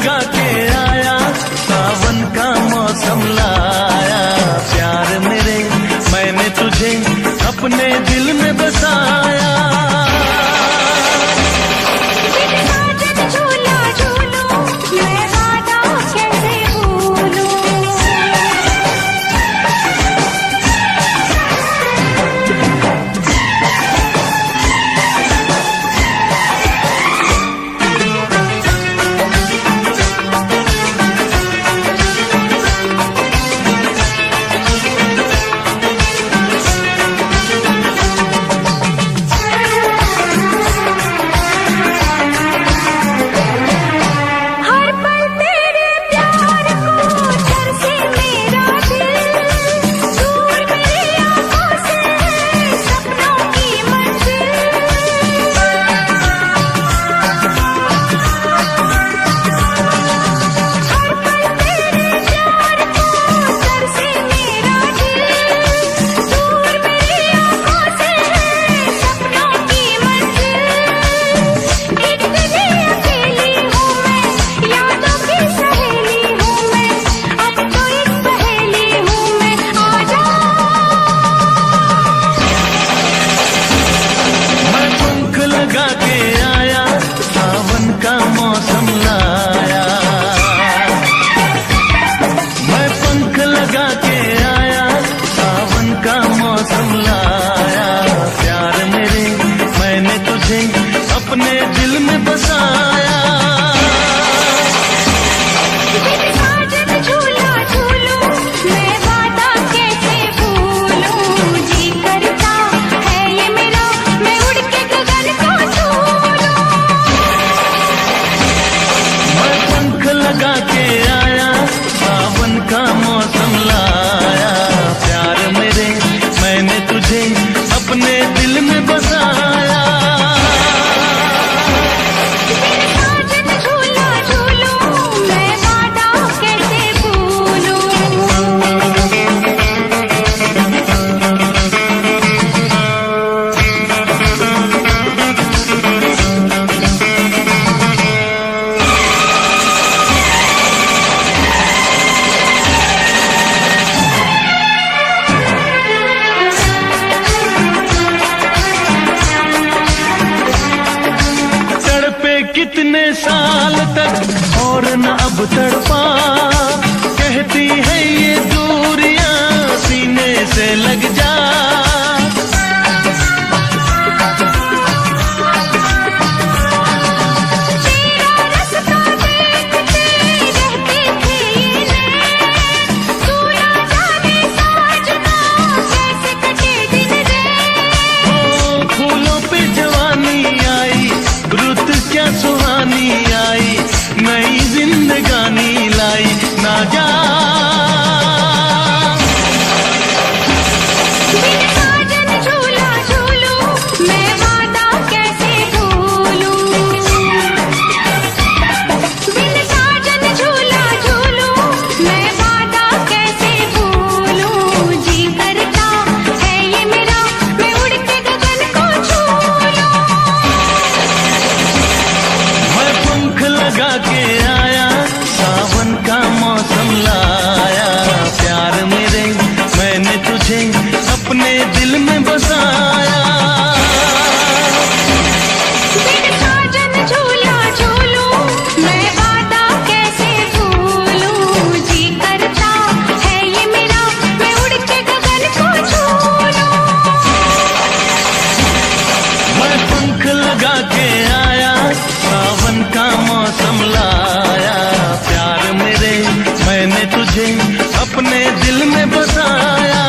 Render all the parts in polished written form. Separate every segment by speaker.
Speaker 1: लगा के आया, सावन का मौसम लाया। प्यार मेरे मैंने तुझे अपने दिल में बसाया। अपने दिल में बसाया। साजन झूला झूलूं मैं वादा कैसे भूलूं। जी करता है ये मेरा मैं उड़ के गगन को छू लूं। मैं पंख लगा के आया, सावन का मौसम लाया। प्यार मेरे मैंने तुझे अपने दिल में बसाया। कितने साल तक और न अब तड़पा, कहती है ये दूरियां सीने से लग जा। फूलों पे जवानी आई, रुत क्या सुहानी आई, नई जिंदगानी लाई ना जा। साजन झूला झूलूं मैं वादा कैसे भूलूं। बिन साजन झूला झूलूं मैं वादा कैसे भूलूं। जी करता है ये मेरा मैं उड़ के गगन को छू लूं। मैं पंख लगा के आया, सावन का मौसम लाया। प्यार मेरे मैंने तुझे अपने दिल में बसाया। साजन झूला झूलूं मैं वादा कैसे भूलूं। जी करता है ये मेरा मैं उड़ के गगन को छू लूं। मैं पंख लगा के आया, सावन का मौसम लाया। प्यार मेरे मैंने तुझे अपने दिल में बसाया।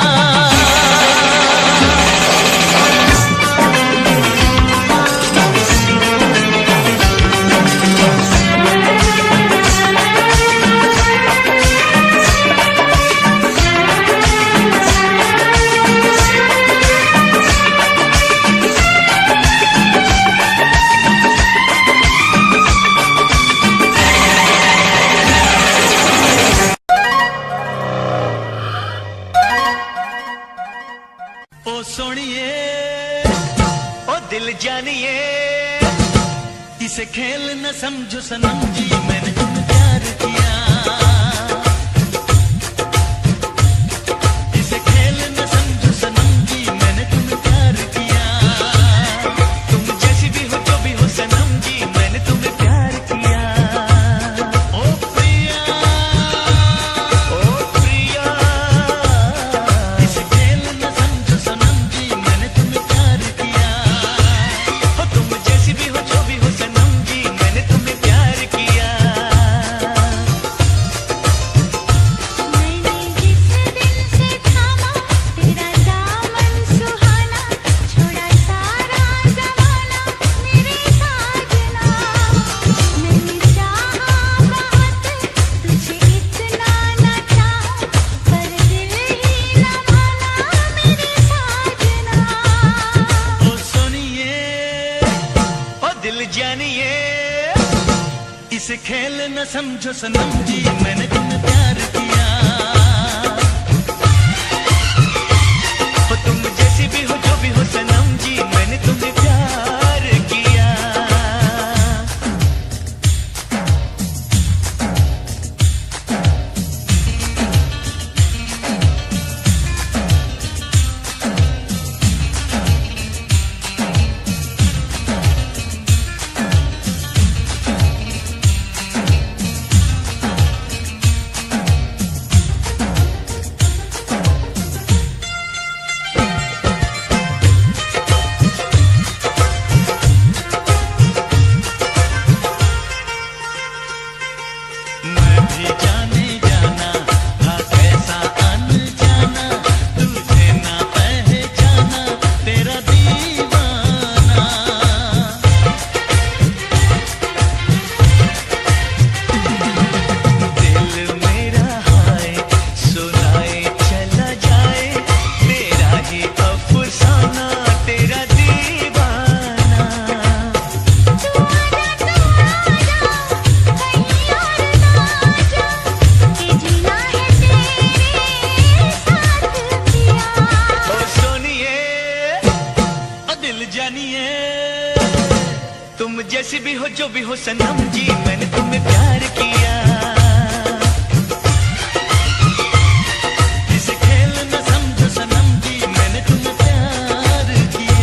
Speaker 1: ओ सोनिए ओ दिल जानिए, इसे खेल न समझो सनम जी मैंने प्यार
Speaker 2: खेल न समझो सनम जी, मैंने तुम्हें प्यार किया। हो तुम जैसी भी हो, जो भी हो सनम जी, मैंने तुम्हें प्यार किया। तुम जैसी भी हो, जो भी हो सनम जी, मैंने तुम्हें प्यार किया। इसे खेल न समझो सनम जी, मैंने तुम्हें प्यार किया।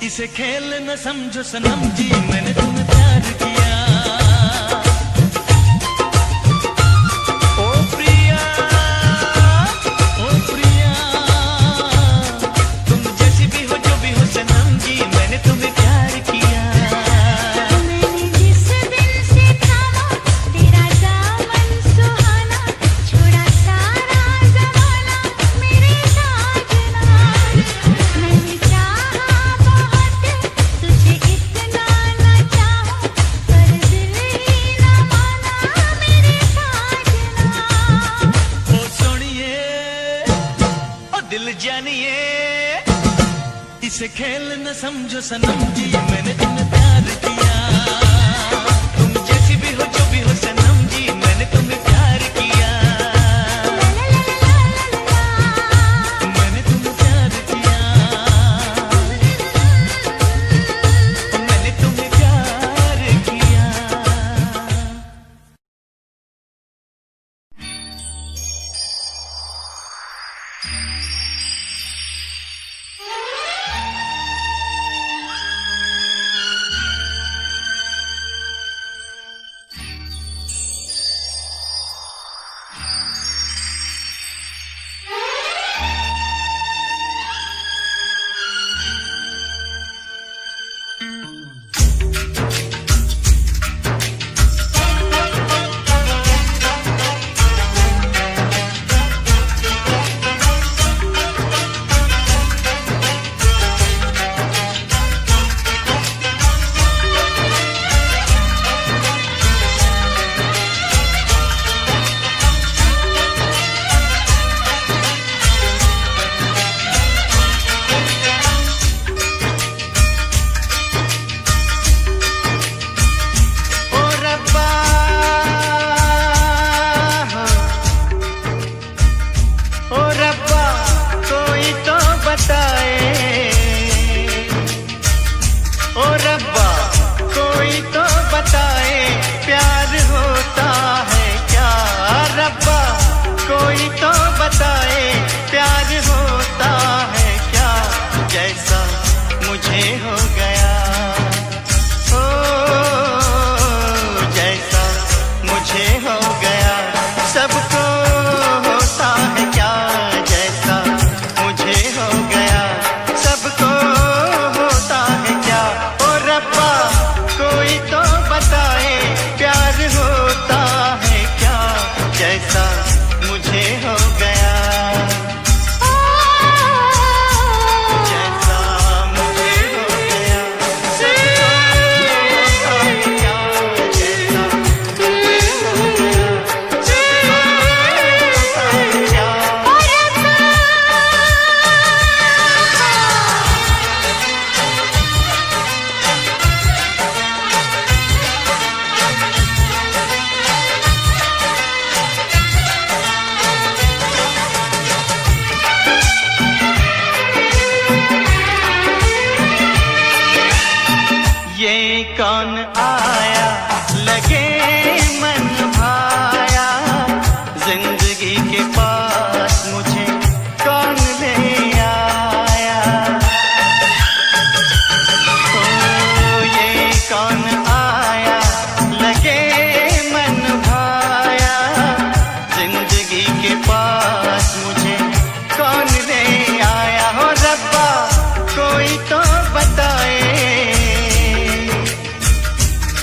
Speaker 2: इसे खेल न समझो सनम जी, मैंने तुम्हें प्यार किया। ओ प्रिया, ओ प्रिया, तुम जैसी भी हो, जो भी हो सनम जी, मैंने तुम्हें प्यार किया।
Speaker 1: मैंने जिस दिल से थामा तेरा दामन सुहाना, छोड़ा सारा ज़माना मेरे साजना। मैंने चाहा तुझे इतना न चाहूं, पर दिल ही न माना मेरे साजना।
Speaker 2: ओ सोनिए, ओ दिल जानिए, इसे खेल न समझो सनम जी, मैंने तुम्हें प्यार किया। तुम जैसी भी हो, जो भी हो सनम जी, मैंने तुम्हें प्यार किया। मैंने तुम्हें प्यार किया। मैंने तुम्हें प्यार किया।
Speaker 3: बताए। ओ रब्बा कोई तो बताए प्यार होता है क्या। रब्बा कोई तो बताए प्यार होता है क्या। जैसा मुझे हो गया ओ जैसा मुझे हो गया सबको होता है क्या। जैसा मुझे हो गया सबको होता है क्या। ओ रब्बा कोई तो बताए प्यार होता है क्या। जैसा मुझे हो गया जैसा मुझे हो गया सबको होता है क्या। जैसा मुझे हो गया सबको होता है क्या। ये कौन आया लगे मन भाया। जिंदगी के पास मुझे कौन ले आया। ओ ये कौन आया लगे मन भाया। जिंदगी के पास मुझे कौन ले आया। हो रब्बा कोई तो बताए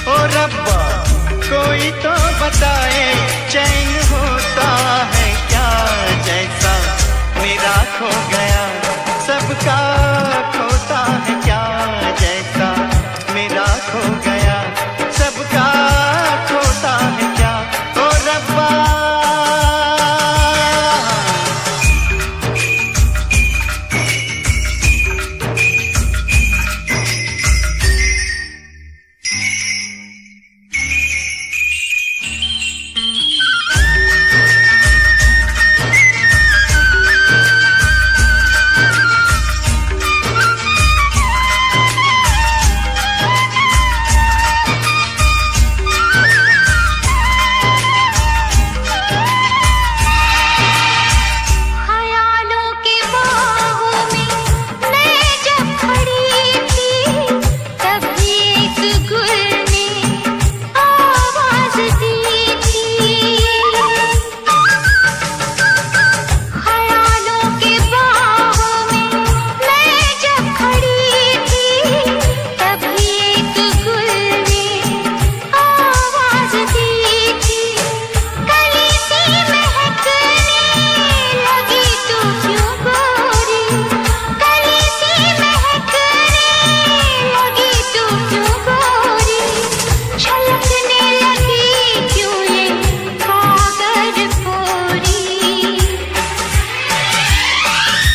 Speaker 3: ओ रब्बा कोई तो बताए चैन होता है क्या। जैसा मेरा खो गया सबका खोता है क्या। जैसा मेरा खो गया सबका खोता है क्या। ओ रब्बा
Speaker 1: ख्यालों की बाहों में मैं जब खड़ी थी तभी एक गुल ने आवाज दी थी। ख्यालों की बाहों में मैं जब खड़ी थी तभी एक गुल ने आवाज दी थी। कली सी महकने लगी तू क्यों गोरी। कली सी महकने लगी तू क्यों गोरी। छलकने लगी क्यों ये कागज फोरी।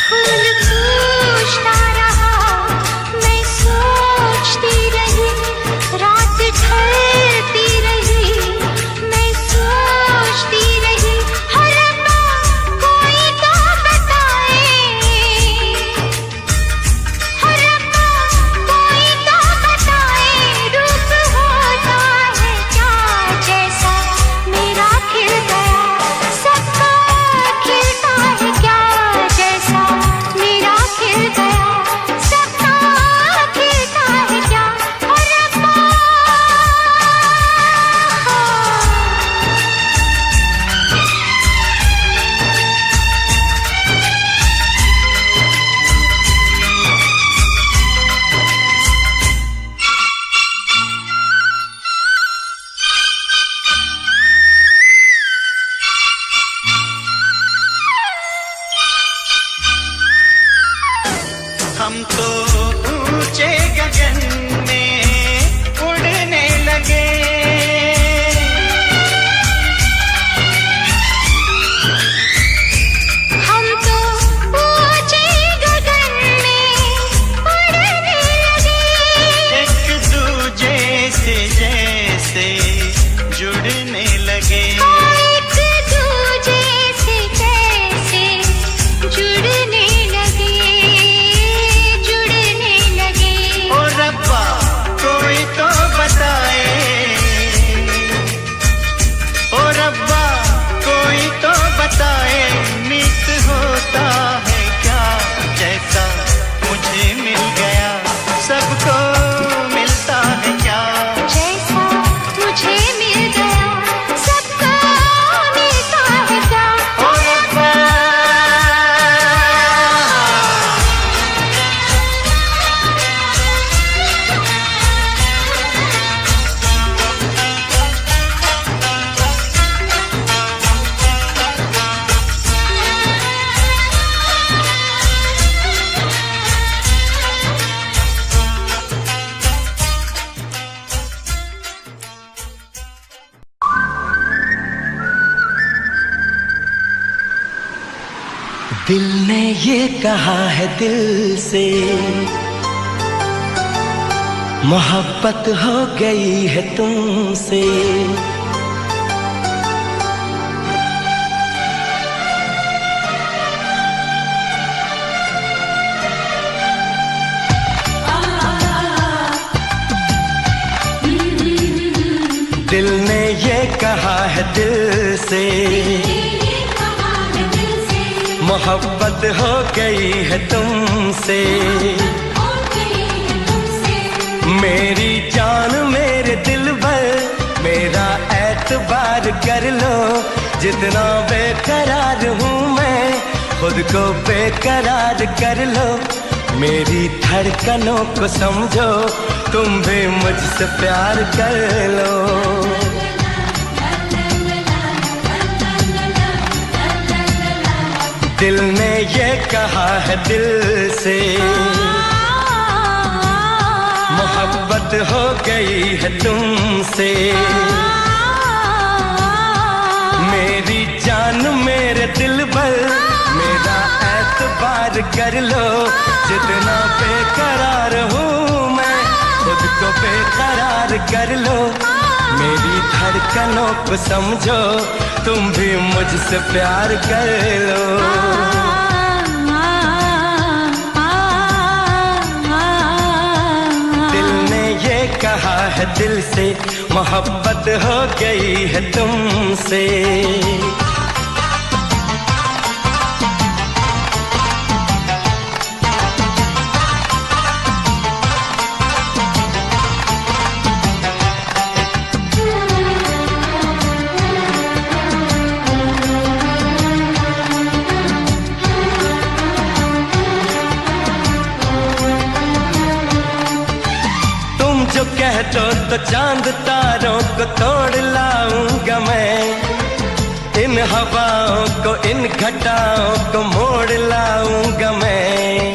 Speaker 1: फूल पूछता रहा मैं सोचती रही। रात ढलती रही मैं सोचती रही। हर रब्बा कोई तो बताए हर रब्बा कोई तो बताए रूप होता है क्या। जैसा मेरा खिल गया सबका खिलता है क्या। जैसा मेरा खिल गया सबका खिलता है क्या। हर रब्बा
Speaker 3: हम तो ऊंचे गगन में उड़ने लगे।
Speaker 1: हम तो ऊंचे गगन में उड़ने लगे।
Speaker 3: एक दूजे से जैसे जुड़ने लगे।
Speaker 1: एक दूजे से जैसे जुड़ने लगे।
Speaker 4: ने ये कहा है दिल से, मोहब्बत हो गई है तुमसे। दिल ने ये कहा है दिल से, मोहब्बत हो गई है तुमसे। मेरी जान मेरे दिल भर, मेरा एतबार कर लो। जितना बेकरार हूँ मैं, खुद को बेकरार कर लो। मेरी धड़कनों को समझो, तुम भी मुझसे प्यार कर लो। दिल ने ये कहा है दिल से, मोहब्बत हो गई है तुमसे। मेरी जान मेरे दिल भर, मेरा एतबार कर लो। जितना बेकरार हूँ मैं, खुद को बेकरार कर लो। मेरी धड़कनों को समझो, तुम भी मुझसे प्यार कर लो। दिल ने ये कहा है दिल से, मोहब्बत हो गई है तुमसे। जो कह दो तो चांद तारों को तोड़ लाऊंगा मैं। इन हवाओं को, इन घटाओं को मोड़ लाऊंगा मैं।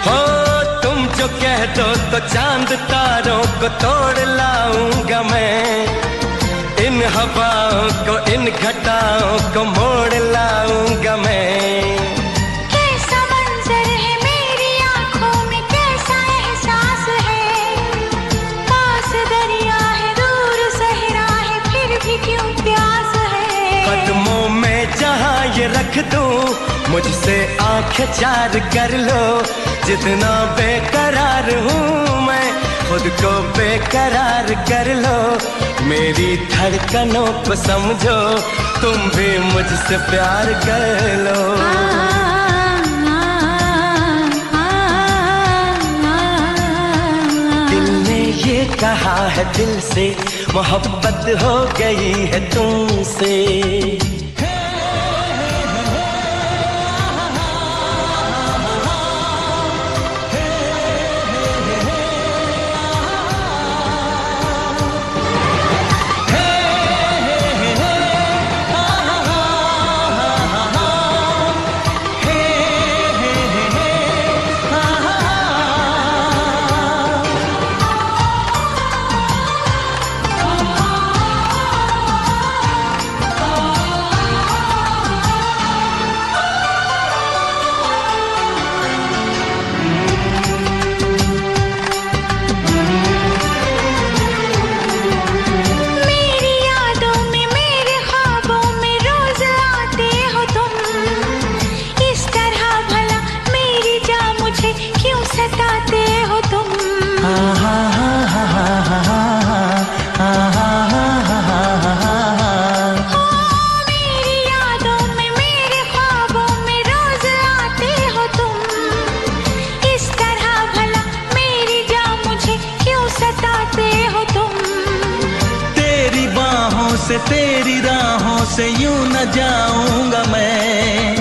Speaker 4: हो तुम जो कह दो तो चांद तारों को तोड़ लाऊंगा मैं। इन हवाओं को, इन घटाओं को मोड़ लाऊंगा मैं। रख दूं मुझसे आंखें चार कर लो। जितना बेकरार हूँ मैं, खुद को बेकरार कर लो। मेरी धड़कनों को समझो, तुम भी मुझसे प्यार कर लो। दिल ने ये कहा है दिल से, मोहब्बत हो गई है तुमसे।
Speaker 2: से तेरी राहों से यूं न जाऊंगा मैं।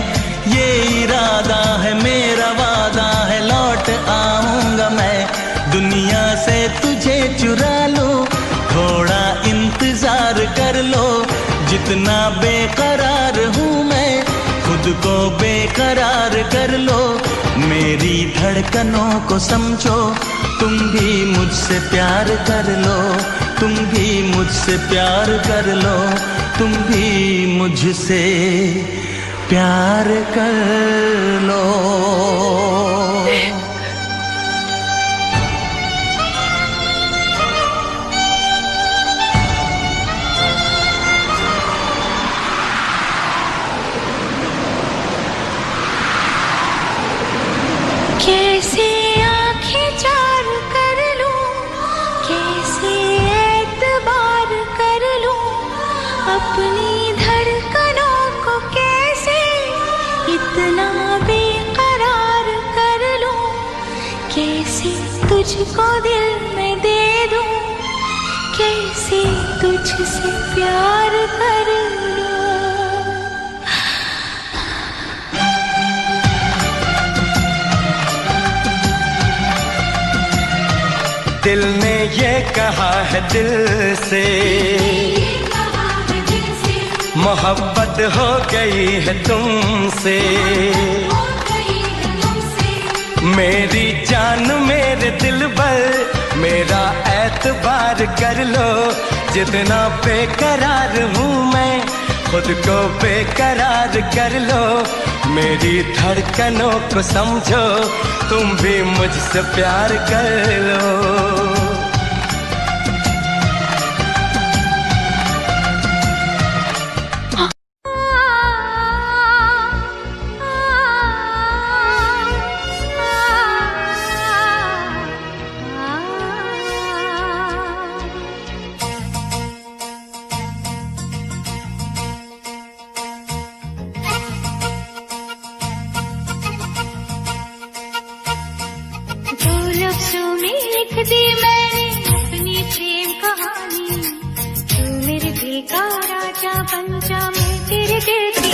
Speaker 2: ये इरादा है मेरा, वादा है लौट आऊंगा मैं। दुनिया से तुझे चुरा लूं, थोड़ा इंतजार कर लो। जितना बेकरार हूँ मैं, खुद को बेकरार कर लो। मेरी धड़कनों को समझो, तुम भी मुझसे प्यार कर लो।
Speaker 4: तुम भी मुझसे प्यार कर लो, तुम भी मुझसे प्यार कर लो।
Speaker 1: कैसे आंखें चार कर लूं, कैसे एतबार कर लूं, अपनी धड़कनों को कैसे इतना बेकरार कर लूं, कैसे तुझको दिल में दे दूं, कैसे तुझसे प्यार कर लूं।
Speaker 4: दिल ने ये कहा है दिल से, मोहब्बत हो गई है तुमसे। मेरी जान मेरे दिल पर मेरा एतबार कर लो, जितना बेकरार हूँ मैं खुद को बेकरार कर लो। मेरी धड़कनों को समझो, तुम भी मुझसे प्यार कर लो।
Speaker 1: लफ्ज़ों में लिख दी मैंने अपनी प्रेम कहानी, तू मेरे दिल का राजा बन जा, मैं तेरे दिल की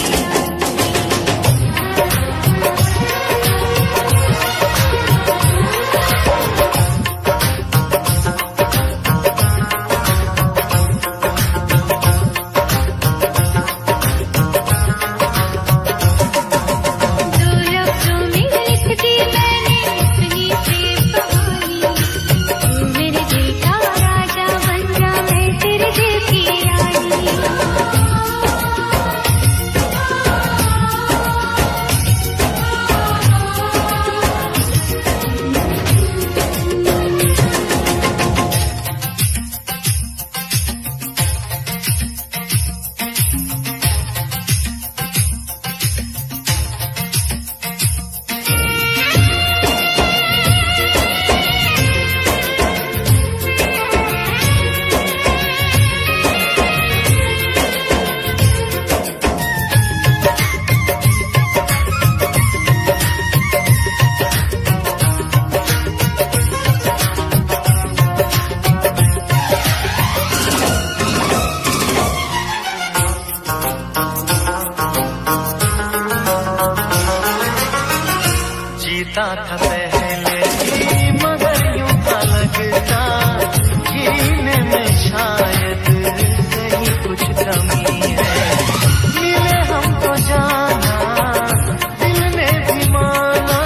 Speaker 3: जीता था पहले ही मगर यूं था लगता जीने में शायद कहीं कुछ कमी है। मिले हमको जाना दिल ने भी माना,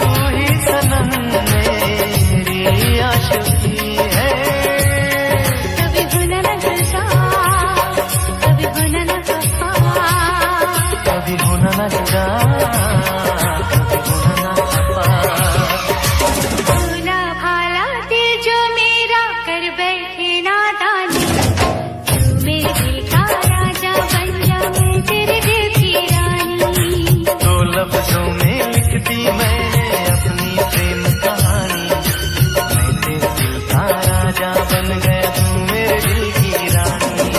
Speaker 3: तू ही सनम मेरी आशिकी है।
Speaker 1: कभी भुना न जुदा, कभी भुना न खफा,
Speaker 3: कभी होना न जुदा,
Speaker 1: भोला भाला दिल जो मेरा कर बैठे नादानी, तू मेरे दिल का राजा बन जा, मैं तेरे दिल की रानी।
Speaker 3: दो लफ्जों में लिख दी मैंने अपनी प्रेम कहानी, मैं तेरे दिल का राजा बन गया, तू मेरे दिल की रानी।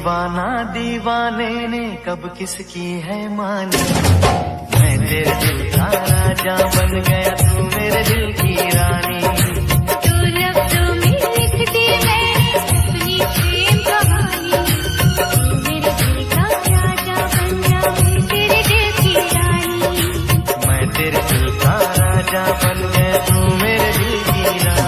Speaker 3: दीवाना दीवाने ने कब किसकी है मानी। मैं तेरे दिल का राजा बन गया, तू मेरे दिल की रानी।
Speaker 1: तू लफ्ज़ों में लिख दी मैंने अपनी प्रेम कहानी। तू मेरे दिल का राजा बन जा, मैं तेरे दिल की रानी।
Speaker 3: मैं तेरे दिल का राजा बन गया, तू मेरे दिल की रानी।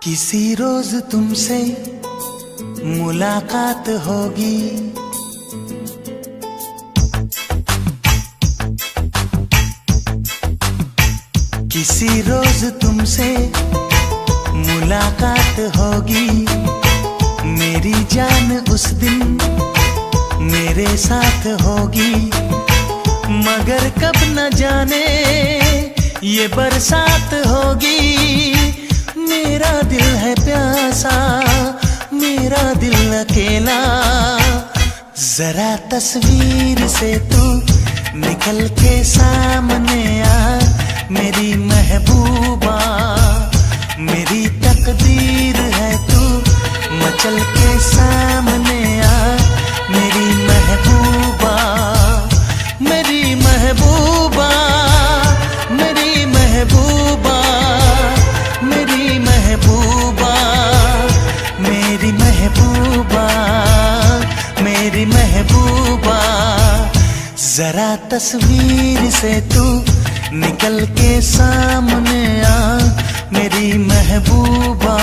Speaker 4: किसी रोज तुमसे मुलाकात होगी, किसी रोज तुमसे मुलाकात होगी। मेरी जान उस दिन मेरे साथ होगी, मगर कब न जाने ये बरसात होगी। मेरा दिल है प्यासा, मेरा दिल अकेला, जरा तस्वीर से तू निकल के सामने आ। मेरी महबूबा, मेरी तकदीर है तू मचल के सामने आ। मेरी महबूबा, मेरी महबूबा, मेरी महबूबा, मेरी महबूबा, मेरी महबूबा, मेरी महबूबा, जरा तस्वीर से तू निकल के सामने आ। मेरी महबूबा।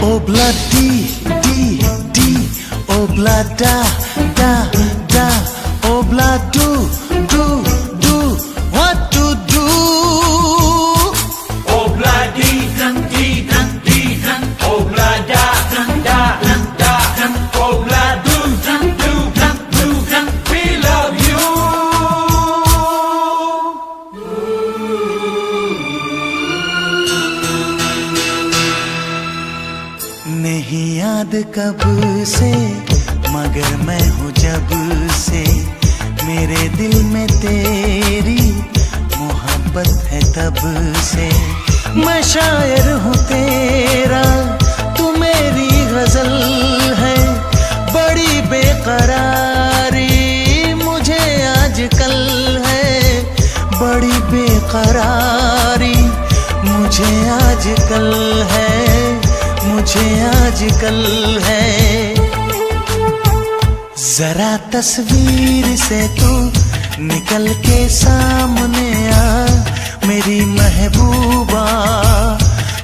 Speaker 4: Obla di di di, obla da da da, obla do do do, what to do?
Speaker 5: Obla di dan, obla da da, obla do dan, we love you.
Speaker 4: नहीं याद कब से, मगर मैं हूँ जब से, मेरे दिल में तेरी मोहब्बत है तब से। मैं शायर हूँ तेरा, तू मेरी गजल है, बड़ी बेकरारी मुझे आजकल है, बड़ी बेकरारी मुझे आजकल है, मुझे आजकल है। जरा तस्वीर से तू निकल के सामने आ। मेरी महबूबा,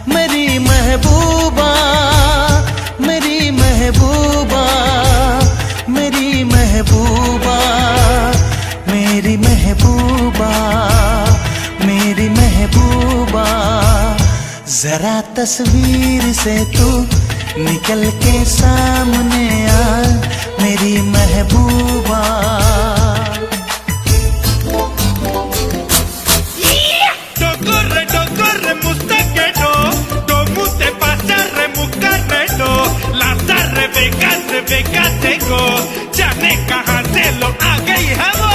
Speaker 4: मेरी महबूबा, मेरी महबूबा, मेरी महबूबा, मेरी महबूबा, मेरी महबूबा, जरा तस्वीर से तू निकल के सामने आ। मेरी महबूबा।
Speaker 5: Corre, mustaquero, como te pasa, remucarrero, las Rebeca tengo, ya ne kahan se lo a gay hamo.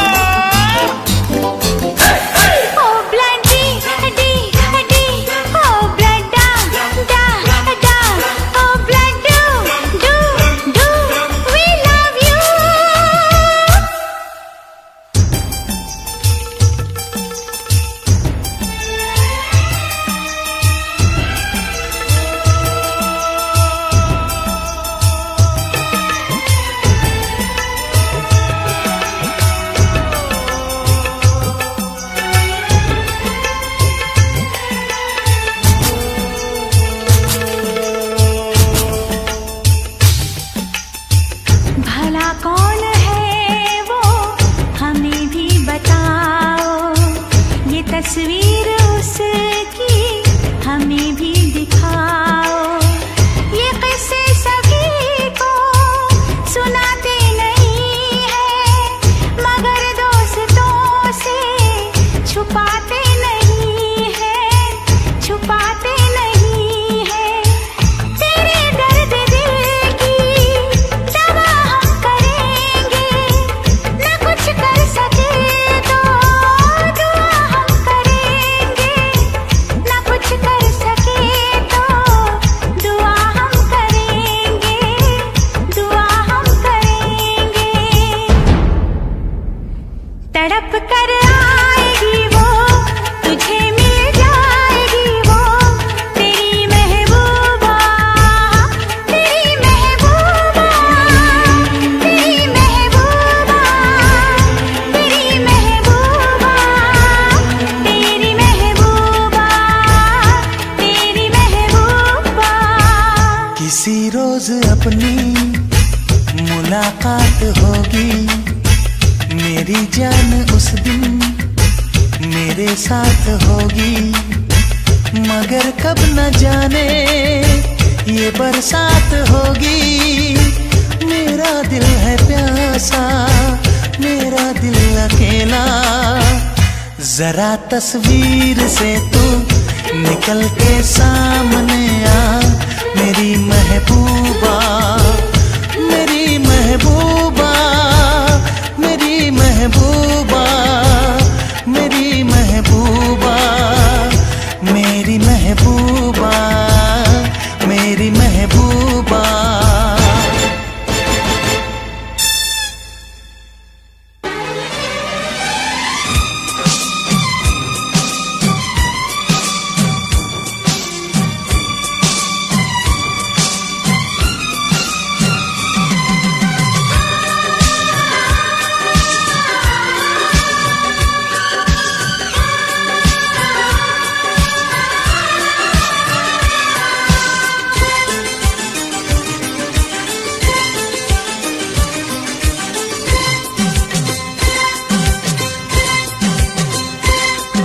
Speaker 1: तस्वीर उसकी हमें भी दिखाओ। ये किस्से सभी को सुनाते नहीं है, मगर दोस्तों से छुपाते नहीं है, छुपाते नहीं है। तेरे दर्द दिल की दवा हम करेंगे, न कुछ कर सके तो दुआ हम करेंगे, न कुछ कर सके तो दुआ हम करेंगे, दुआ हम करेंगे। तड़प कर आएगी वो, तुझे मिल जाएगी वो, तेरी महबूबा, तेरी महबूबा, तेरी महबूबा, तेरी महबूबा, तेरी महबूबा, तेरी महबूबा।
Speaker 4: किसी रोज अपनी मुलाकात होगी, मेरी जान उस दिन मेरे साथ होगी, मगर कब न जाने ये बरसात होगी। मेरा दिल है प्यासा, मेरा दिल अकेला, जरा तस्वीर से तू निकल के सामने आ, मेरी महबूबा, मेरी महबूबा, मेरी महबूबा, मेरी महबूबा, मेरी महबूबा, मेरी महबूबा।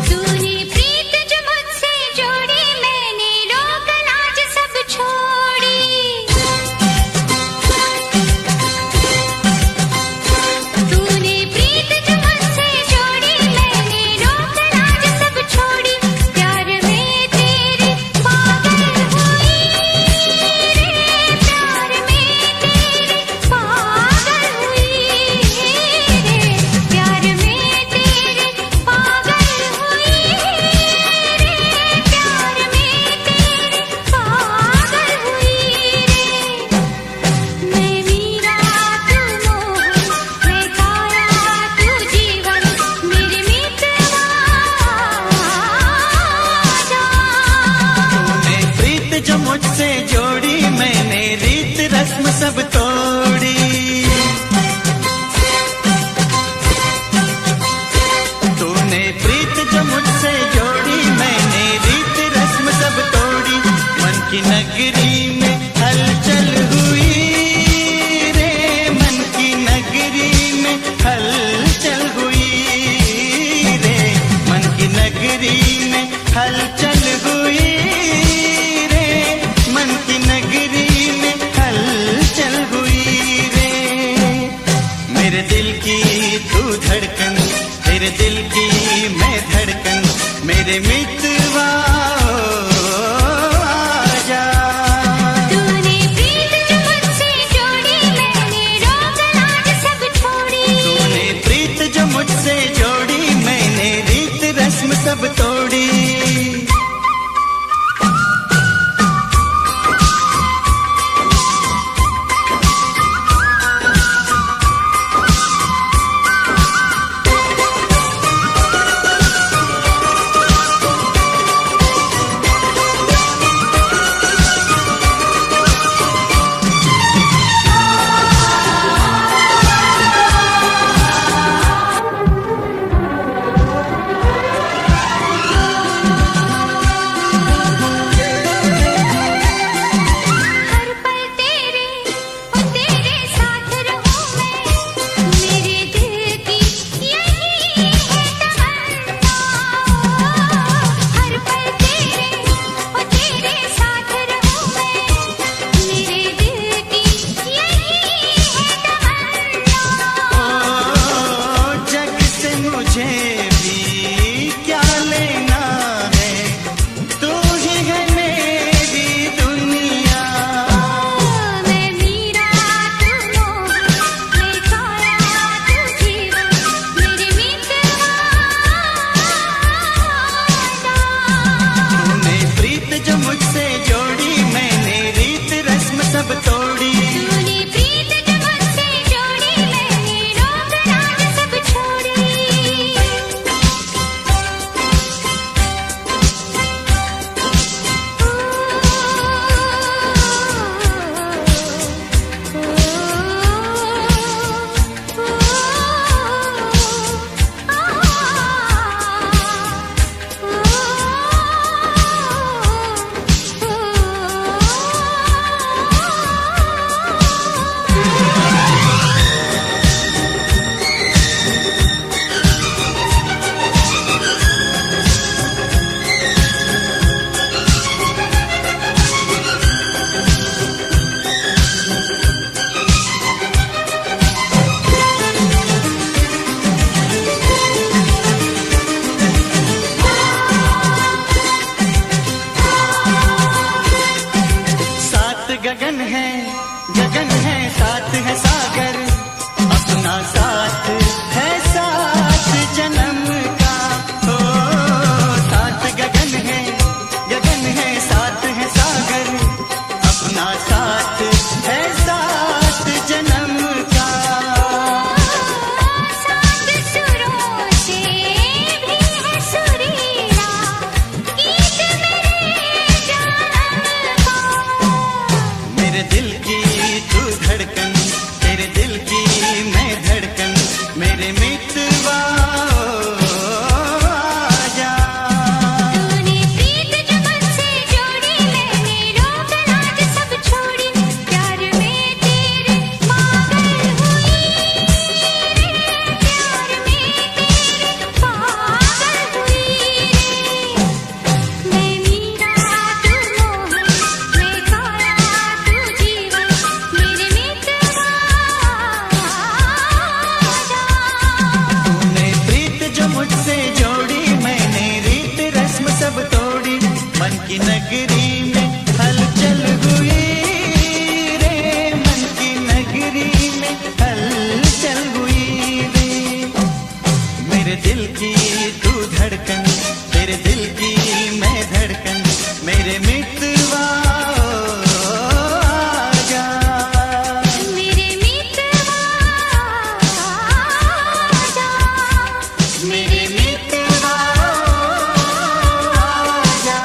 Speaker 1: तूने प्रीत जो मुझसे जोड़ी, मैंने रोक लाज सब छोड़ी। तूने प्रीत जो मुझसे जोड़ी, मैंने रोक लाज सब छोड़ी। प्यार में तेरे पागल हुई रे, प्यार में तेरे पागल हुई रे, प्यार में तेरे पागल हुई रे, प्यार में तेरे पागल हुई रे। मैं मीरा तू मोहन, मैं तारा तू जीवन, मेरे मित्रवा जा।
Speaker 4: तूने प्रीत जो मुझसे जोड़ी, मैंने रीत रस्म सब तोड़ी। तूने प्रीत जो मुझसे जोड़ी, मैंने रीत रस्म सब तोड़ी। मन की नगरी में हलचल हुई रे, मन की नगरी में हलचल हुई रे, मन की नगरी में हलचल हुई रे, मन की नगरी में हलचल हुई रे। मेरे दिल की तू धड़कन, तेरे दिल की मैं धड़कन, मेरे मितवा आजा।
Speaker 1: तूने प्रीत जो मुझसे जोड़ी, मैंने रोक लाज सब छोड़ी।
Speaker 4: तूने प्रीत जो मुझसे जोड़ी, मैंने रीत रस्म सब तोड़ी।
Speaker 2: की नगरी में हलचल हुई रे, मन की नगरी में हलचल हुई रे। मेरे दिल की तू धड़कन, तेरे दिल की मैं धड़कन, मेरे मितवा आजा।
Speaker 1: मेरे मितवा आजा, मेरे मितवा आजा।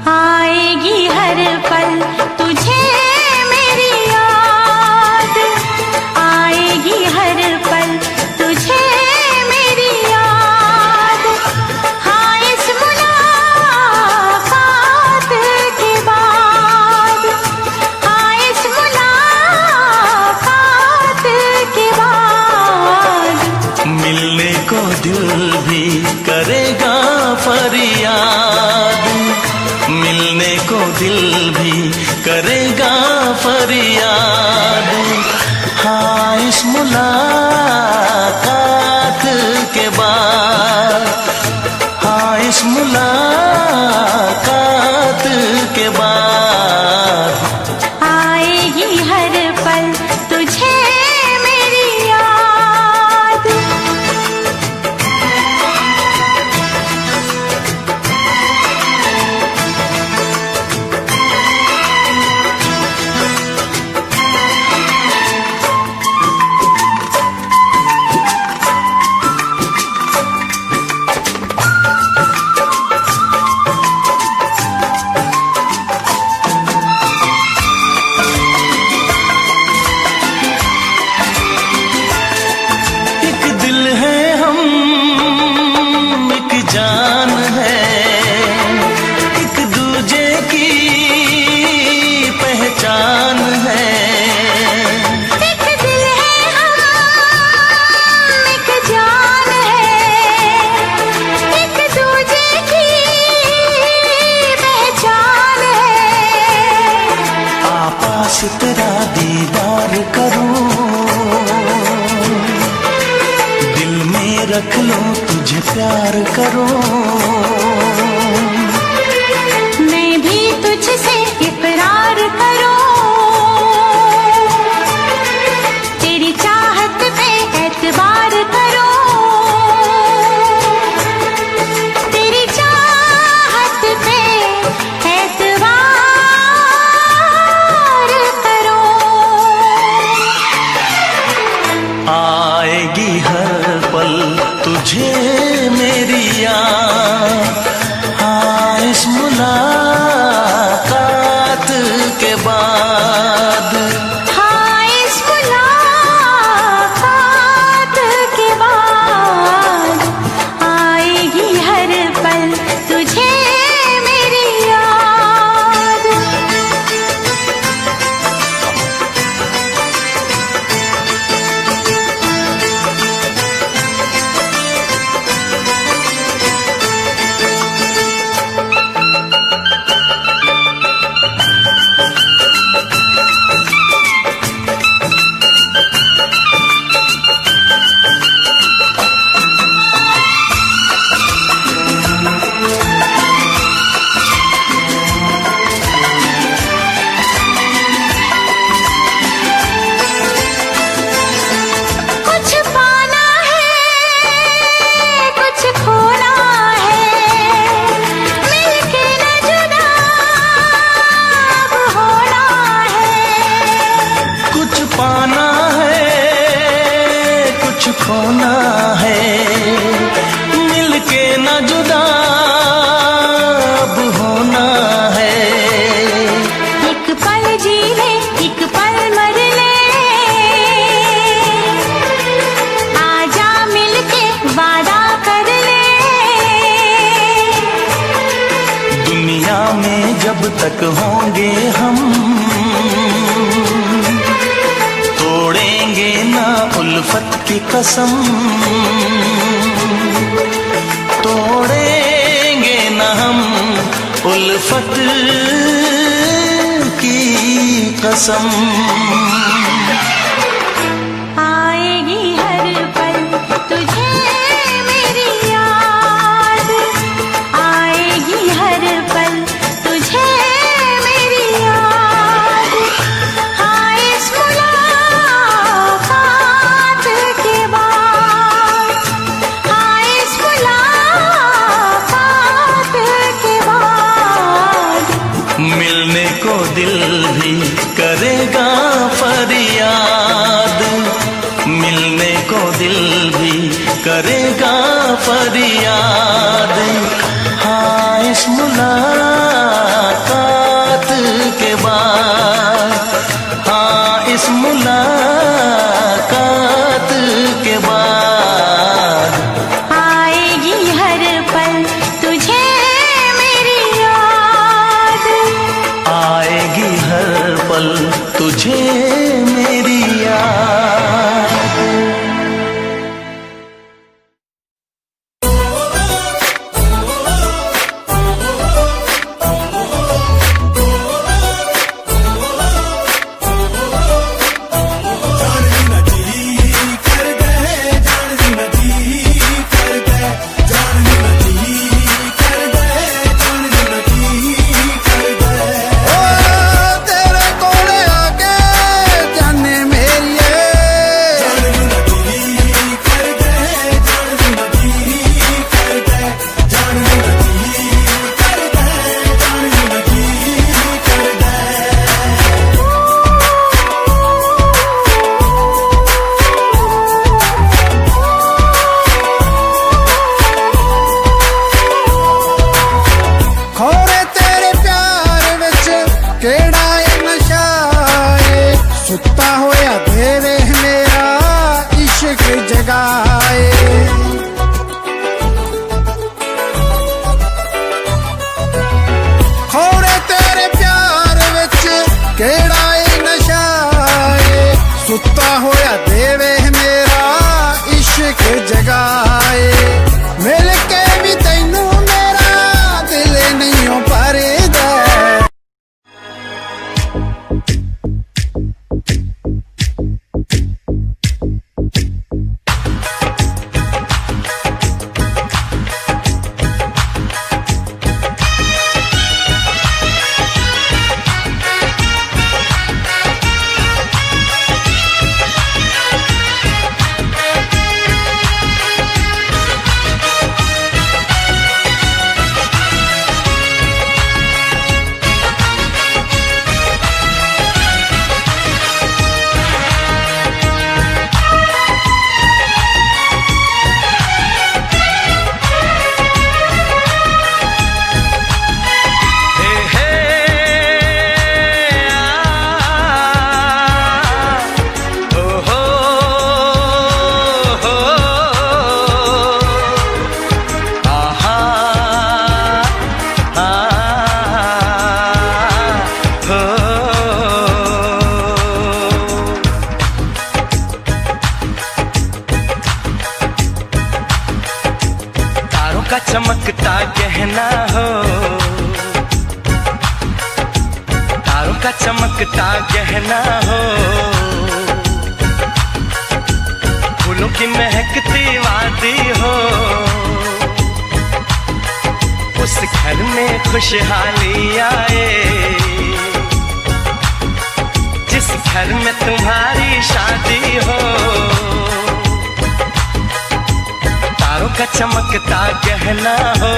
Speaker 1: आएगी हर पल तुझे मेरी याद, आएगी हर पल तुझे मेरी याद। हाँ इस मुलाकात के बाद, हाँ इस मुलाकात के बाद
Speaker 4: मिलने को दिल भी करेगा फरियाद, मिलने को दिल भी करेगा फरियाद। हाँ इस मुलाकात के बाद, हाँ इस मुलाकात के बाद
Speaker 1: आएगी हर पल तुझे मेरी याद।
Speaker 4: एक दिल है हम, एक जान है, एक दूजे की पहचान है।
Speaker 1: एक दिल है हम, एक जान है, एक दूजे की पहचान है।
Speaker 4: आपास तेरा दीदार करूं, दिल में रख लो तुझे प्यार करूं।
Speaker 1: मैं भी तुझसे इकरार करूं, तेरी चाहत पे एतबार करूं, तेरी चाहत पे एतबार करूं।
Speaker 4: आएगी हर पल तुझे मेरी याद, हाँ इस मुलाकात के बाद।
Speaker 1: हाँ इस मुलाकात के बाद आएगी हर पल तुझे मेरी याद।
Speaker 4: खोना है, मिलके न जुदा रहेंगे हम, तोड़ेंगे ना उल्फत की कसम, तोड़ेंगे ना हम उल्फत की कसम।
Speaker 1: आएगी हर पल तुझे मेरी याद, आएगी हर पल तुझे मेरी याद। हाँ इस मुलाकात के बाद, हाँ इस मुलाकात के बाद
Speaker 4: मिलने को दिल भी करेगा फरियाद, मिलने को दिल भी करेगा फरियाद। हाँ इस मुलाकात के बाद, हाँ इस मुलाकात के बाद
Speaker 1: आएगी हर पल तुझे मेरी याद,
Speaker 4: आएगी हर पल तुझे मेरी याद।
Speaker 6: तेरे कोले आके जाने मेरिए, खोरे तेरे प्यार विच केड़ा ए नशा ए, सुता होया देवे मेरा इश्क जगाए। खोरे तेरे प्यार विच केड़ा ए नशा ए, सुता होया देवे मेरा इश्क जगाए। मिल के भी तैनू मेरा दिल नहीं भरदा।
Speaker 4: का चमकता गहना हो, तारों का चमकता गहना हो, फूलों की महकती वादी हो, उस घर में खुशहाली आए जिस घर में तुम्हारी शादी हो। तारों का चमकता गहना हो,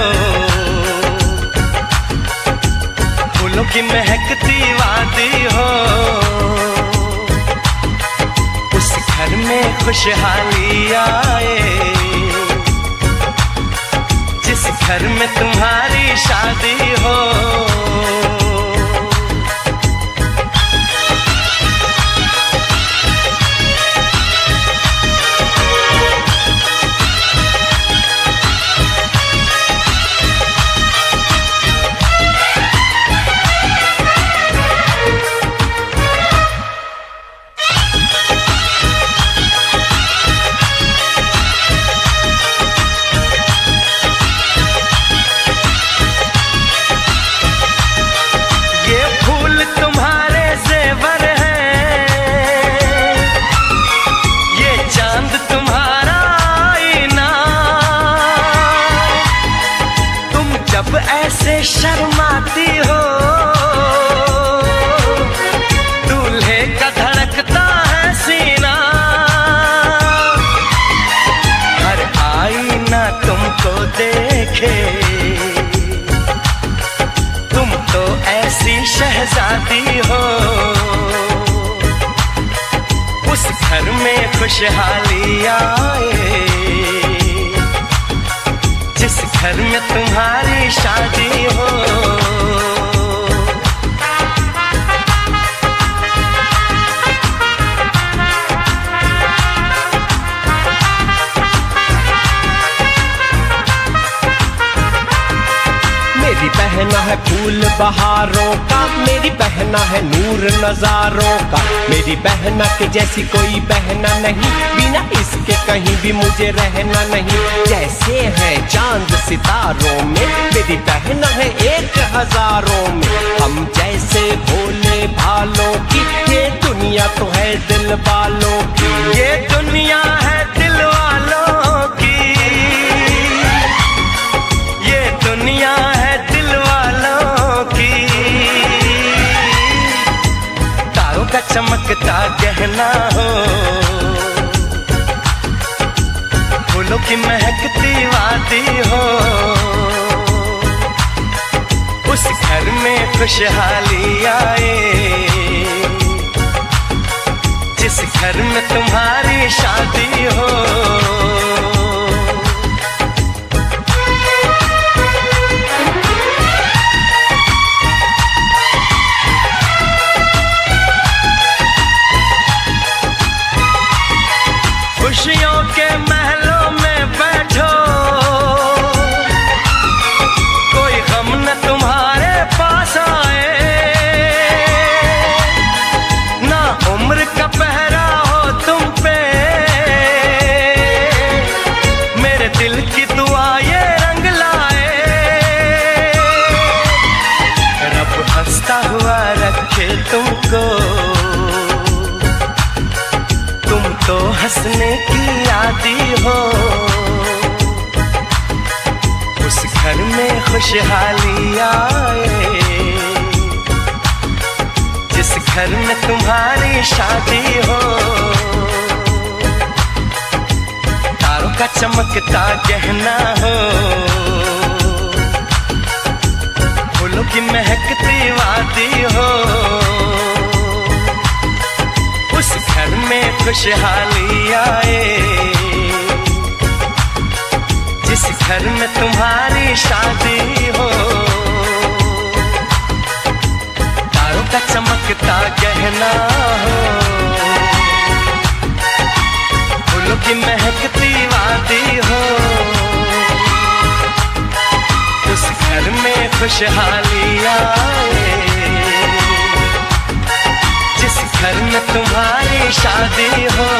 Speaker 4: फूलों की महकती वादी हो, उस घर में खुशहाली आए जिस घर में तुम्हारी शादी हो। शर्माती हो, दूल्हे का धड़कता है सीना, हर आईना तुमको देखे, तुम तो ऐसी शहजादी हो, उस घर में खुशहाली आए जिस घर में तुम्हारी शादी हो।
Speaker 7: मेरी बहना है फूल बहारों का, मेरी बहना है नूर नजारों का, मेरी बहना के जैसी कोई बहना नहीं, बिना इसके कहीं भी मुझे रहना नहीं। जैसे है चांद सितारों में, मेरी बहना है 1000 में, हम जैसे भोले भालों की, ये दुनिया तो है दिल वालों की,
Speaker 4: ये दुनिया है दिल वालों की, ये दुनिया है दिल वालों की। तारों का चमकता गहना हो, फूलों की महकती वादी हो, उस घर में खुशहाली आए जिस घर में तुम्हारी शादी हो। खुशियों के महलों में बैठो, कोई गम न तुम्हारे पास आए, ना उम्र का पहरा हो तुम पे, मेरे दिल की दुआ ये रंग लाए, रब हंसता हुआ रखे तुमको, तुम तो हंसने की आदी हो, उस घर में खुशहाली आए जिस घर में तुम्हारी शादी हो। तारों का चमकता गहना हो, फूलों की महकती वादी हो, उस घर में खुशहाली आए जिस घर में तुम्हारी शादी हो। तारों का चमकता गहना हो, फूलों की महकती वादी हो, उस घर में खुशहाली आए जिस घर में तुम्हारी शादी हो।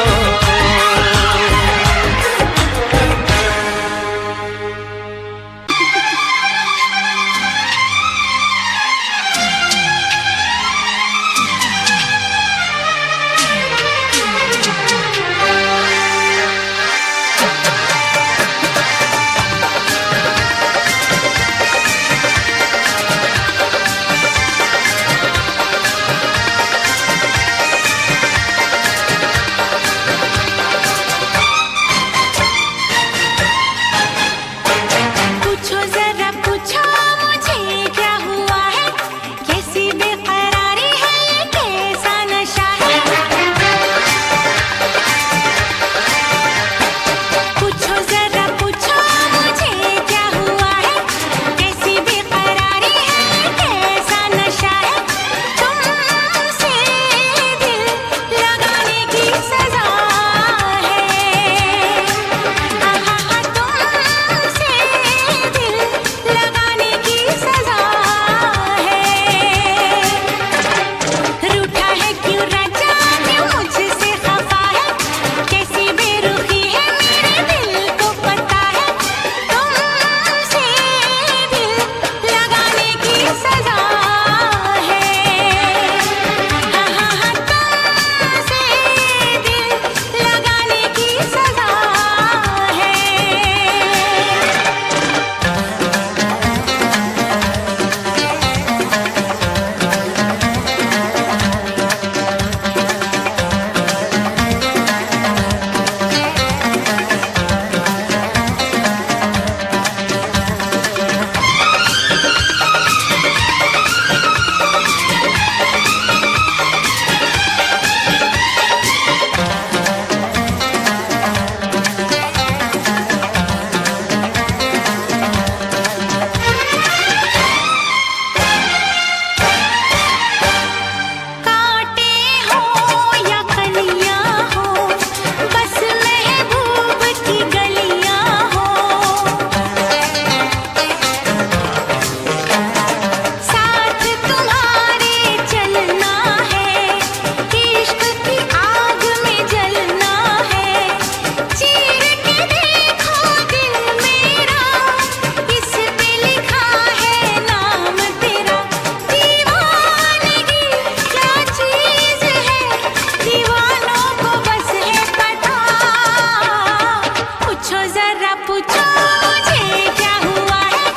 Speaker 1: जरा पूछो मुझे क्या हुआ है,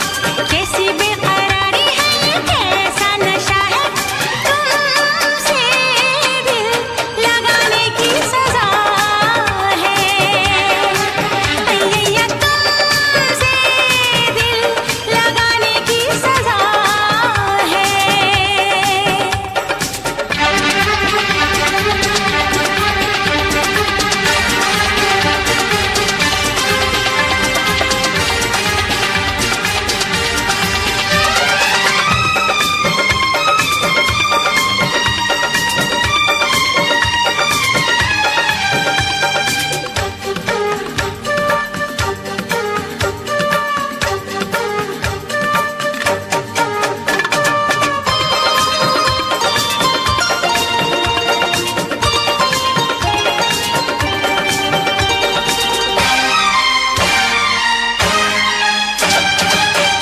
Speaker 1: कैसी बेकरारी है, ये कैसा नशा है, तुमसे दिल लगाने की सजा है, अय्या तुमसे दिल लगाने की सजा है।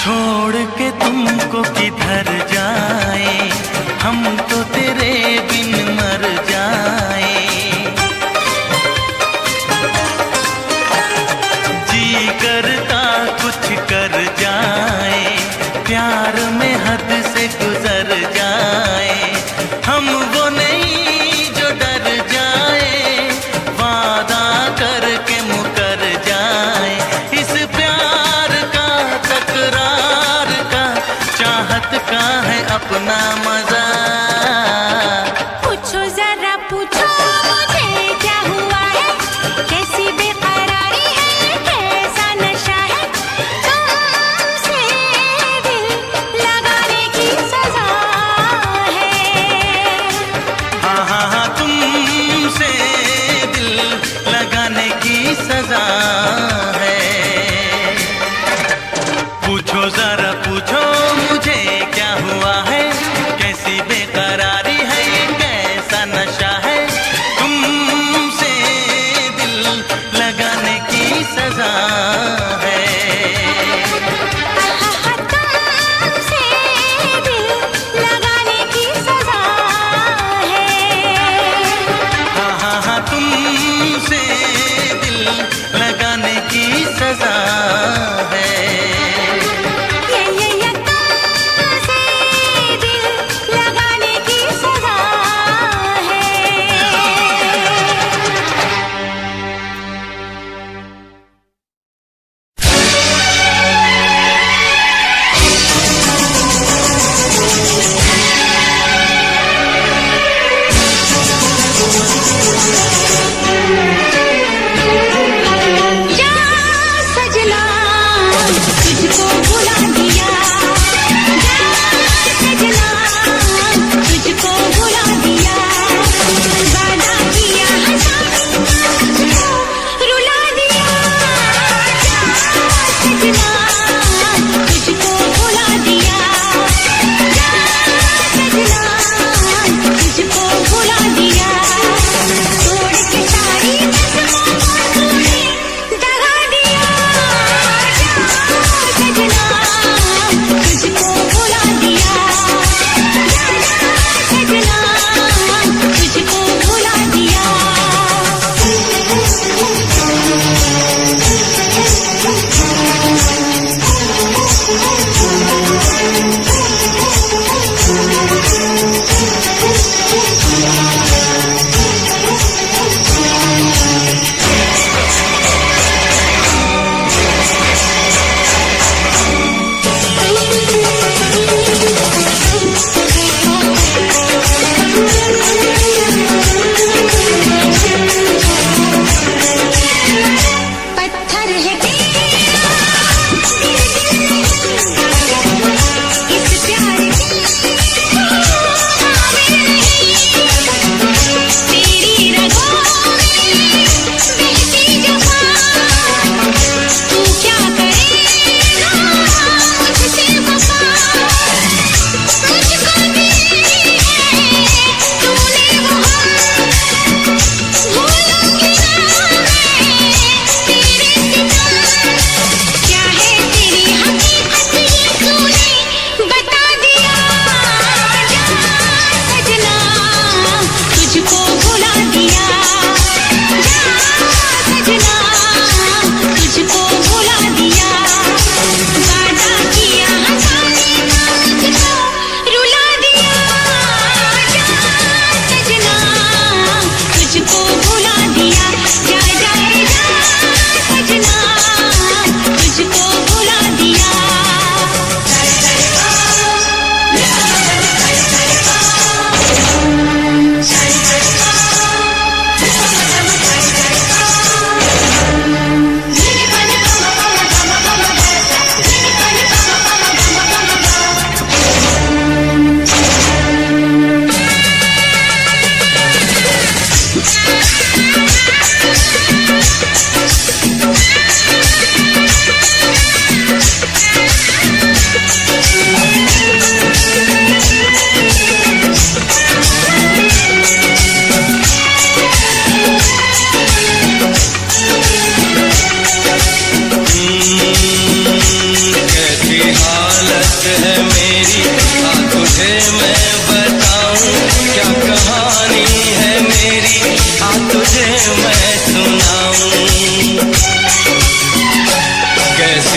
Speaker 3: छोड़ के तुमको किधर जाए, हम तो तेरे बिन मर जाए। जी करता कुछ कर जाए, प्यार में हद से गुजर जाए, हम वो नहीं जो डर जाए, वादा करके मुकर जाए, इस प्यार का तकरार का चाहत का है अपना मजा।
Speaker 1: पूछो जरा पूछो मुझे क्या हुआ है, कैसी बेकरारी है, कैसा नशा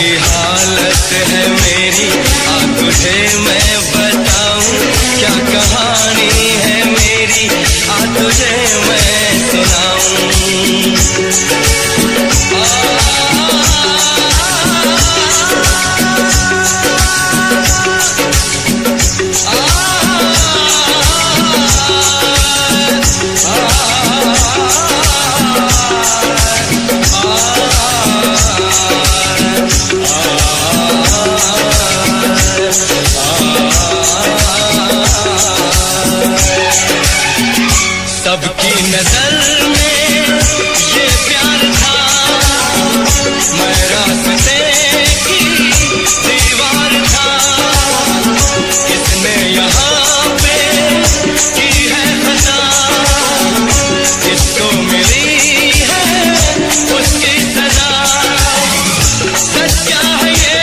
Speaker 4: कैसी हालत है मेरी, आ तुझे मैं बताऊं क्या कहानी है मेरी, आ तुझे मैं सुनाऊं। सबकी नजर में ये प्यार था, मैं रास्ते की दीवार था, किसने यहाँ पे की है खता, किसको मिली है उसकी सजा। सच क्या है ये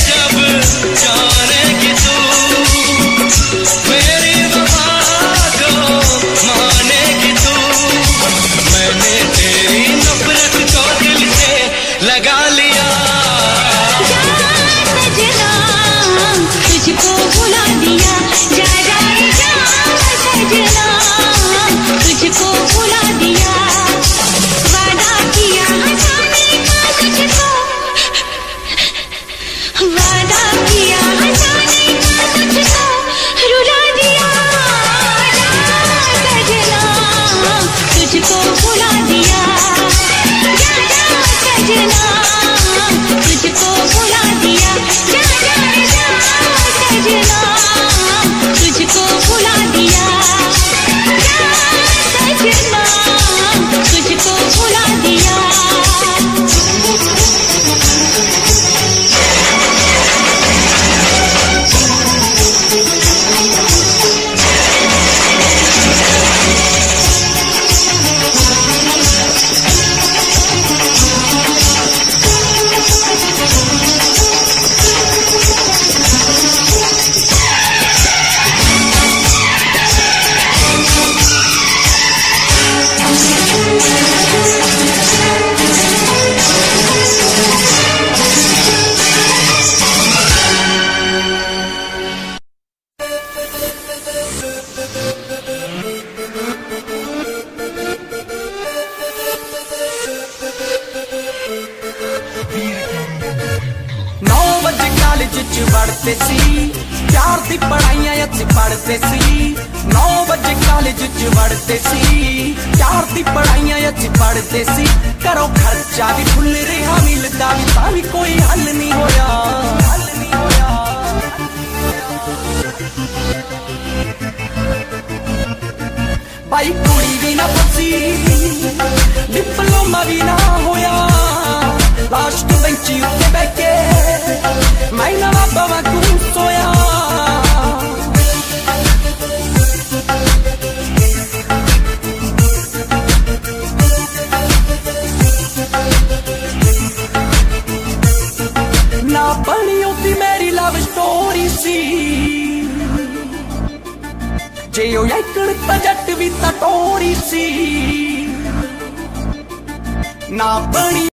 Speaker 4: जब जानेगी तू, मेरी वफा को मानेगी तू। मैंने तेरी नफरत को दिल से लगा लिया।
Speaker 1: सजना तुझको भुला दिया, जा जाए जा सजना तुझको भुला दिया। वादा किया हंसाने का तुझको, वादा किया हंसाने का तुझको रुला दिया। सजना तुझको भुला दिया, जा जा सजना तुझको भुला दिया। जा जा जा सजना तुझको भुला दिया, जा सजना तुझको भुला दिया।
Speaker 8: ਕਾਲਜ ਚ ਵੜਦੇ ਸੀ, ਪਿਆਰ ਦੀ ਪੜਾਈਆਂ ਅਸੀਂ ਪੜਦੇ ਸੀ। 9 ਵਜੇ ਕਾਲਜ ਚ ਵੜਦੇ ਸੀ, ਪਿਆਰ ਦੀ ਪੜਾਈਆਂ ਅਸੀਂ ਪੜਦੇ ਸੀ। ਘਰੋਂ ਖਰਚਾ ਵੀ ਫੁੱਲ ਰਿਹਾ, ਮਿਲਦਾ ਵੀ ਤਾਂ ਵੀ ਕੋਈ ਹੱਲ ਨਹੀਂ ਹੋਇਆ, ਹੱਲ ਨਹੀਂ ਹੋਇਆ। ਭਾਈ ਕੁੜੀ ਵੀ ਨਾ ਫਸੀ, ਡਿਪਲੋਮਾ ਵੀ ਨਾ ਹੋਇਆ। ਲਾਸਟ ਬੈਂਚ ਉੱਤੇ ਬਹਿ ਕੇ ਮੈਂ ਨਾ ਬਾਬਾ ਤੂੰ ਸੋਇਆ। ਨਾ ਬਣੀ ਉਹਦੀ ਮੇਰੀ ਲਵ ਸਟੋਰੀ ਸੀ, ਜੇ ਉਹ ਐਕੜ ਤਾਂ ਜੱਟ ਵੀ ਤਾਂ ਟੋਰੀ ਸੀ। ਨਾ ਬਣੀ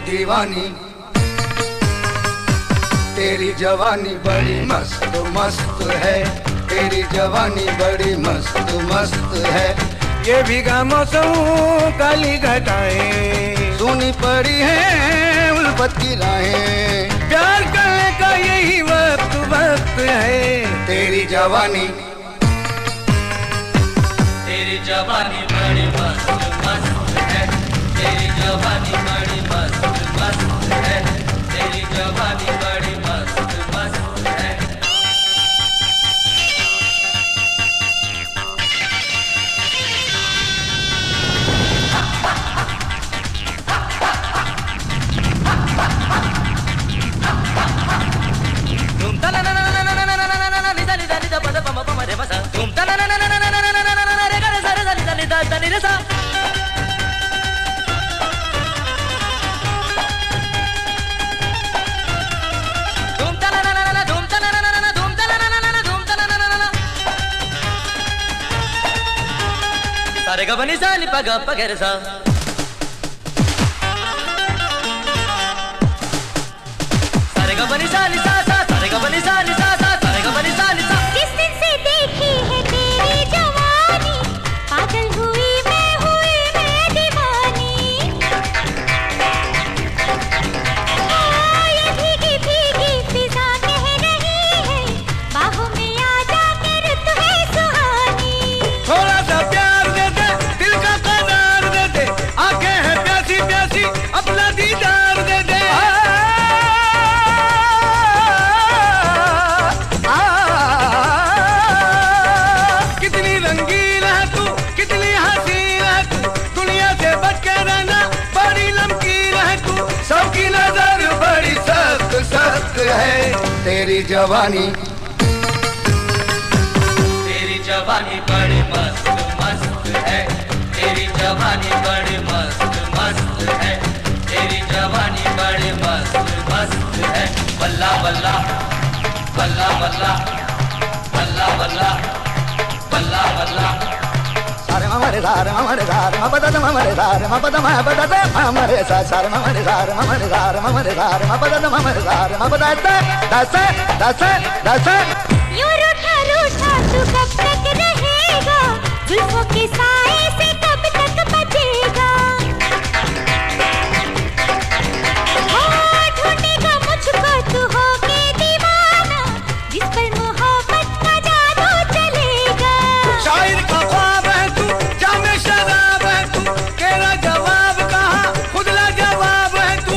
Speaker 6: दीवानी तेरी जवानी बड़ी मस्त मस्त है, तेरी जवानी बड़ी मस्त मस्त है।
Speaker 4: ये भीगा मौसम काली घटाएं
Speaker 6: सुनी पड़ी है उल्फत की राहें,
Speaker 4: प्यार करने का यही वक्त
Speaker 6: मस्त है तेरी जवानी।
Speaker 3: तेरी जवानी बड़ी मस्त मस्त है, तेरी जवानी बड़ी मस्त मस्त है, तेरी जवानी बड़ी मस्त मस्त है। सारे गा बनी सा नि पगा पगेर सा, सारे गा बनी सा नि सा सा, सारे गा बनी सा नि सा सा, सारे गा बनी सा नि सा।
Speaker 1: जिस दिन से देखी है तेरी जवानी, पागल हुई मैं दीवानी। ये भीगी भीगी फिजा कह रही है, बाहों में आ जा के रुत है सुहानी।
Speaker 6: थोड़ा सा प्यार दे दे, दिल का करार दे दे, आंखें हैं प्यासी प्यासी, अपना दीदार दे दे। कितनी रंगीन है तू, कितनी हसीन है तू, दुनिया से बच के रहना बड़ी नमकीन है तू। सबकी नजर बड़ी सख्त सख्त है तेरी जवानी।
Speaker 3: तेरी जवानी बड़ी मस्त मस्त है, तेरी जवानी बड़ी मस्त मस्त है, तेरी जवानी बड़ी मस्त मस्त है। बल्ला बल्ला बल्ला बल्ला बल्ला बल्ला बल्ला बल्ला।
Speaker 6: सारे ममरे सारे ममरे सारे मपदद ममरे सारे मपद मपदद ममरे सारे ममरे सारे ममरे सारे ममरे सारे मपदद ममरे सारे मपदद दस दस दस।
Speaker 1: यूं रूठा रूठा तू कब तक रहेगा, जुल्फों के साए से कब तक बचेगा। हो ढूंढेगा मुझको तू होके दीवाना, जिस पर मोहब्बत का जादू चलेगा।
Speaker 6: शायर का ख्वाब है तू, जामे शराब है तू, तेरा जवाब कहाँ खुद ला जवाब है तू।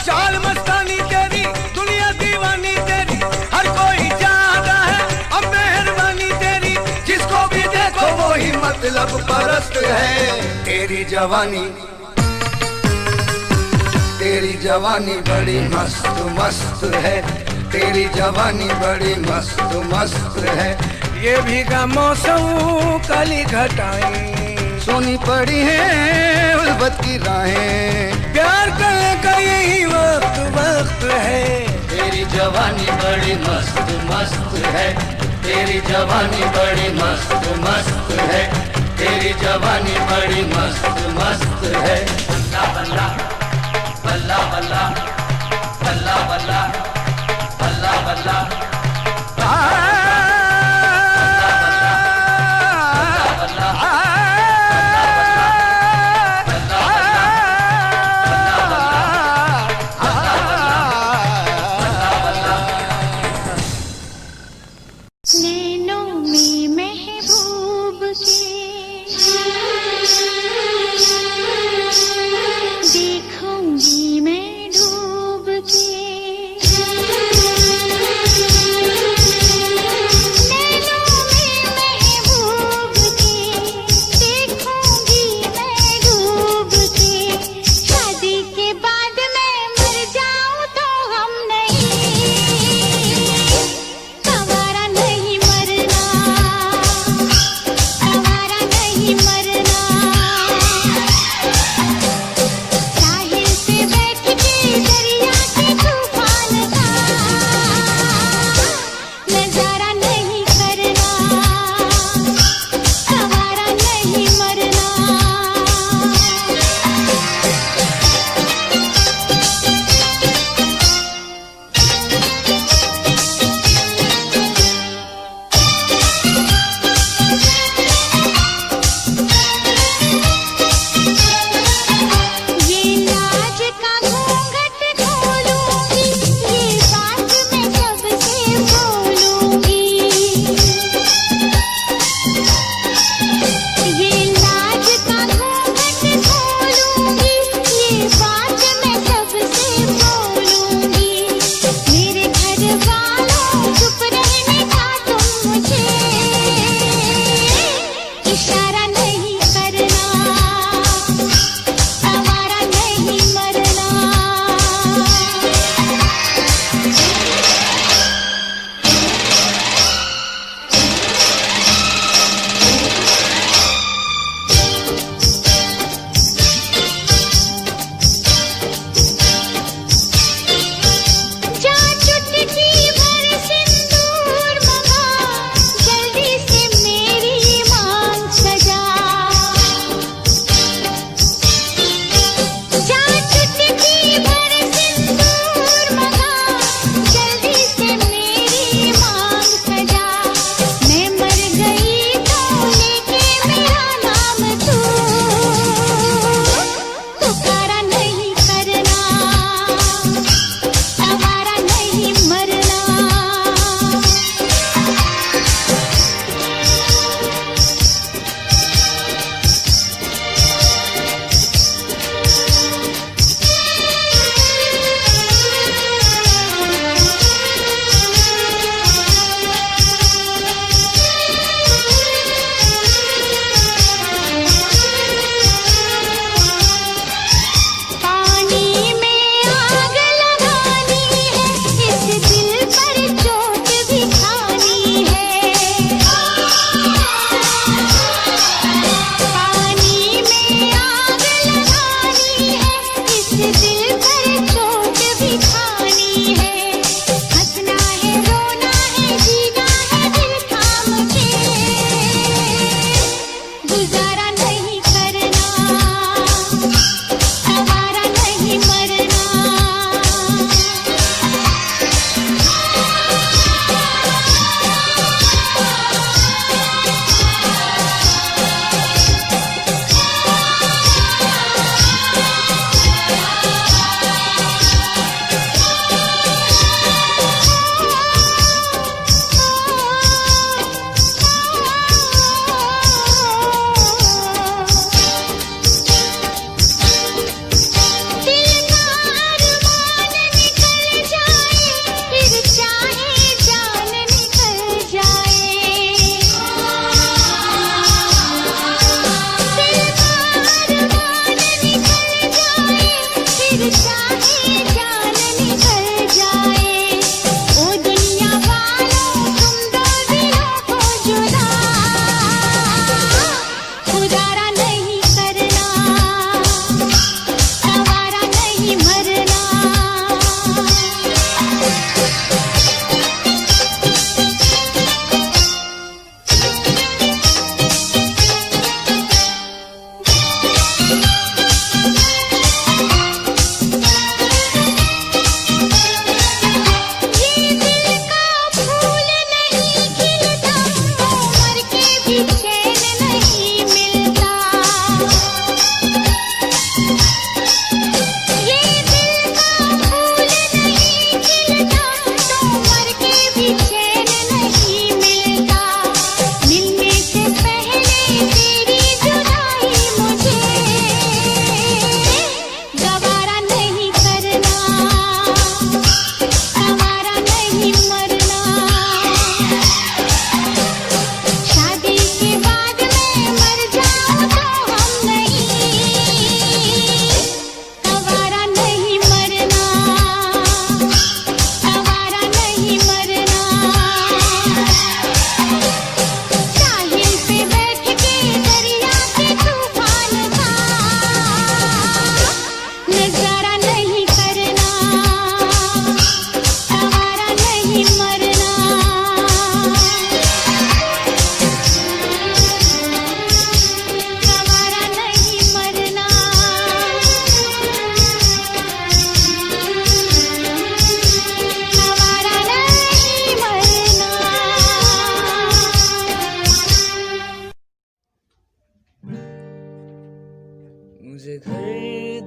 Speaker 6: चाल मस्तानी तेरी, दुनिया दीवानी तेरी, हर कोई चाहता है अब मेहरबानी तेरी। जिसको भी देखो वो ही मतलब परस्त है तेरी जवानी। तेरी जवानी बड़ी मस्त मस्त है, तेरी जवानी बड़ी मस्त मस्त है। ये भीगा मौसम काली घटाएं सोनी पड़ी है उल्फत की राहें, प्यार करने का यही वक्त वक्त है।
Speaker 3: तेरी जवानी बड़ी मस्त मस्त है, तेरी जवानी बड़ी मस्त मस्त है, तेरी जवानी बड़ी मस्त मस्त है। बल्ला बल्ला बल्ला बल्ला बल्ला बल्ला बल्ला बल्ला।
Speaker 1: नैनों में महबूब के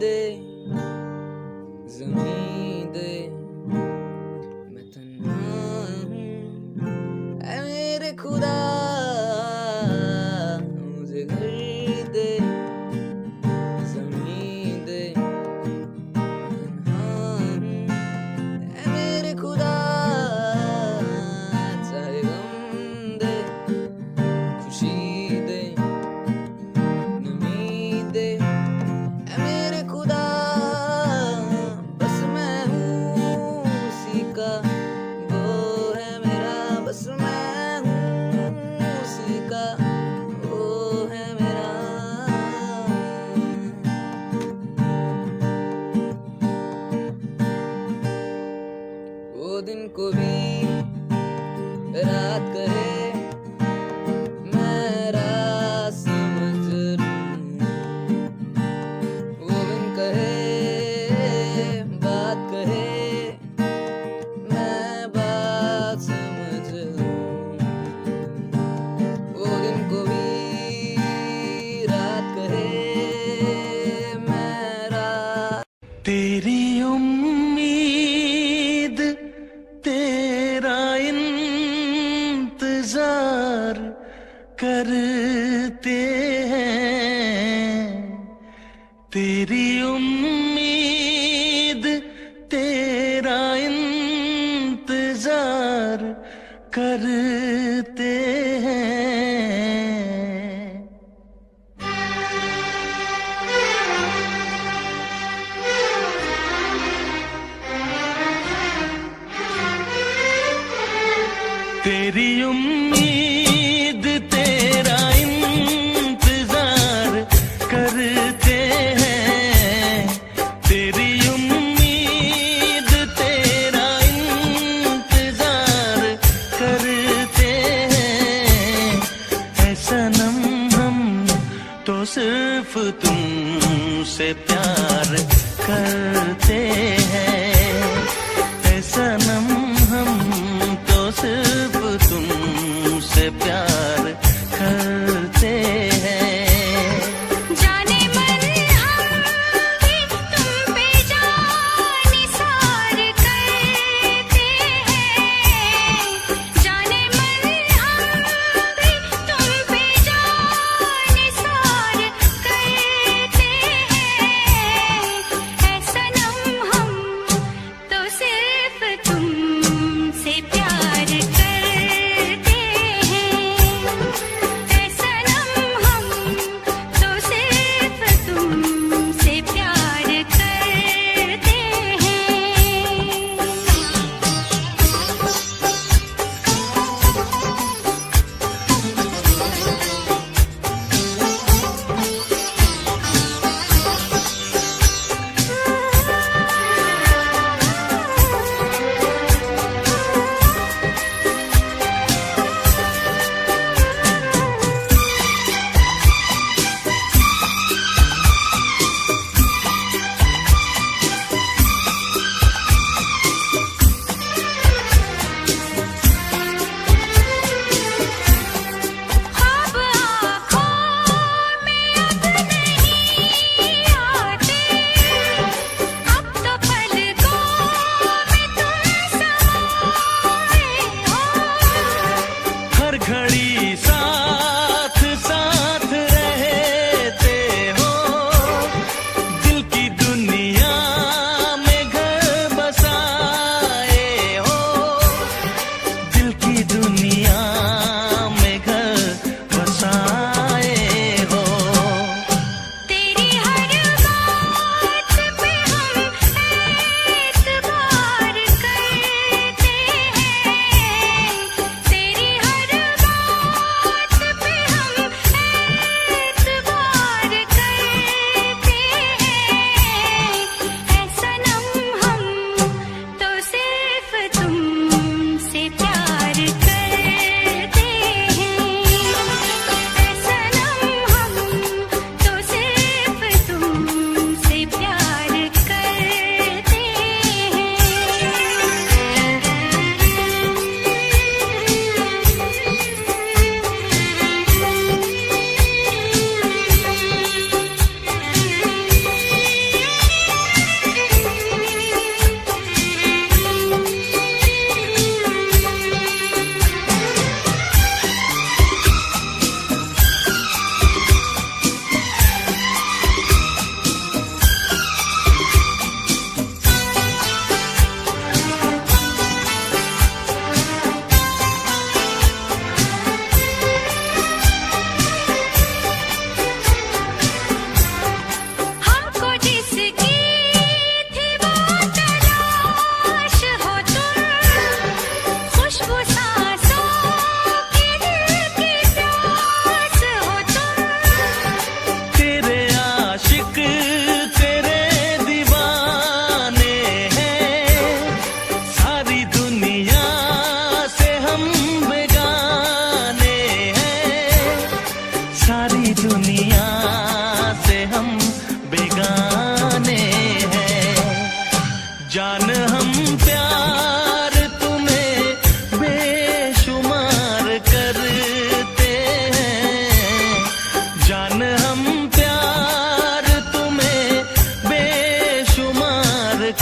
Speaker 9: दे ज़मीं दे मैं तन्हा हूँ ऐ मेरे खुदा मुझे घर दे ज़मीं दे तन्हा हूँ ऐ मेरे खुदा चाहे गम दे खुशी दे नमी दे ऐ मेरे खुदा बस मैं हूँ उसी का वो है मेरा बस मैं हूँ उसी का वो है मेरा वो दिन को भी रात कहे मैं रात समझ लूं वो दिन कहे बात कहे मैं बात समझ लूं वो दिन को भी रात कहे मैं रात
Speaker 4: तेरी उम्मीद तेरा इंतजार करते हैं तेरी उम्मीद तेरा इंतजार करते हैं तेरी उम्मीद तेरा इंतजार करते हैं तेरी उम्मीद तेरा इंतजार करते हैं ऐ सनम हम तो सिर्फ तुमसे प्यार करते हैं ऐ सनम हम तो सिर्फ तुमसे प्यार करते हैं
Speaker 1: जाने मन हम भी तुम पे जान निसार करते हैं जाने मन हम भी तुम पे जान निसार करते हैं ऐ सनम हम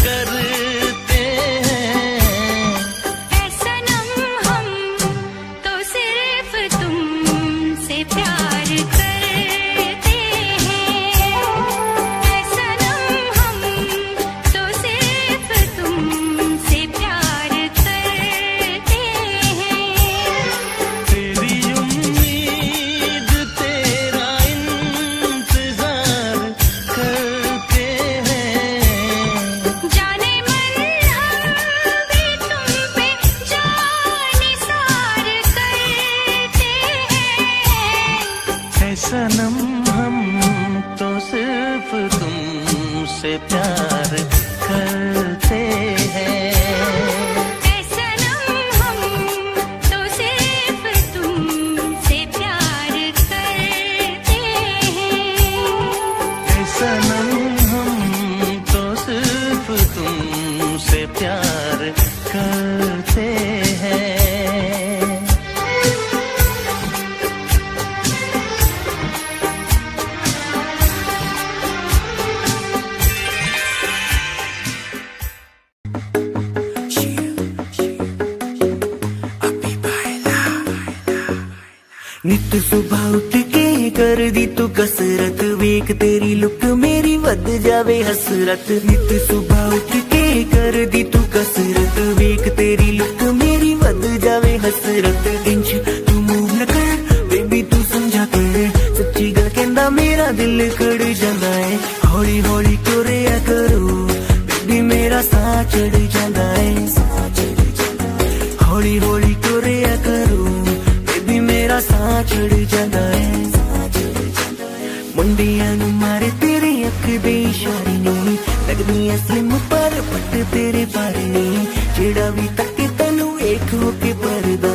Speaker 2: करते हैं।
Speaker 1: ऐ सनम हम तो सिर्फ तुमसे प्यार करते हैं। ऐ सनम हम तो सिर्फ तुमसे प्यार करते हैं।
Speaker 2: तेरी उम्मीद तेरा इंतजार करते हैं।
Speaker 1: जाने मन हम भी तुम पे जानिसार करते हैं।
Speaker 2: ऐ सनम हम तो सिर्फ तुमसे प्यार करते हैं।
Speaker 1: ऐ सनम हम तो सिर्फ तुमसे प्यार करते हैं।
Speaker 2: ऐ सनम हम तो सिर्फ तुमसे प्यार करते हैं।
Speaker 10: नित सुबह उठ के कर दी तू कसरत, वेख तेरी लुक मेरी वध जावे हसरत। नित सुबह उठ के कर दी तू कसरत, वेख तेरी लुक मेरी वध जावे हसरत। इंच तू मूव न कर बेबी तू समझा कर, सच्ची गल कहंदा मेरा दिल कड़ जांदा है। हौली हौली तुरिया करो बेबी मेरा साह चढ़ जांदा है। हौली हौली तुरिया करो बेबी मेरा साह चढ़ जांदा है। मुंडियां नू मारे तेरे अख दे इशारे नहीं, लगदी ऐ स्लिम पर पट तेरे पर नहीं। जेड़ा भी तके तैनू वेख हो के परदा,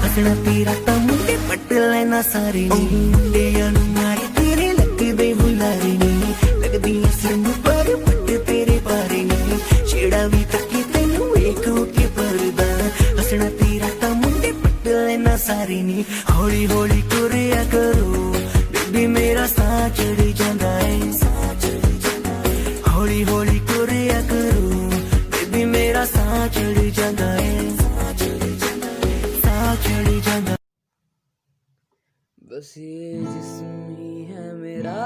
Speaker 10: हसना तेरा तां मुंडे पट लेना सारे नहीं। मुंडियां नू मारे तेरे लक दे बुलारे नहीं, लगदी ऐ स्लिम पर पट तेरे पर नहीं। जेड़ा भी तके तैनू वेख हो के परदा, हसना तेरा तां मुंडे पट लेना सारे नहीं। हौली हौली तुरिया करो बेबी मेरा साह चढ़ जांदा है। हौली हौली तुरिया करो बेबी मेरा साह चढ़ जांदा है। साह चढ़ जांदा।
Speaker 9: बस ये जिस्म ही है मेरा,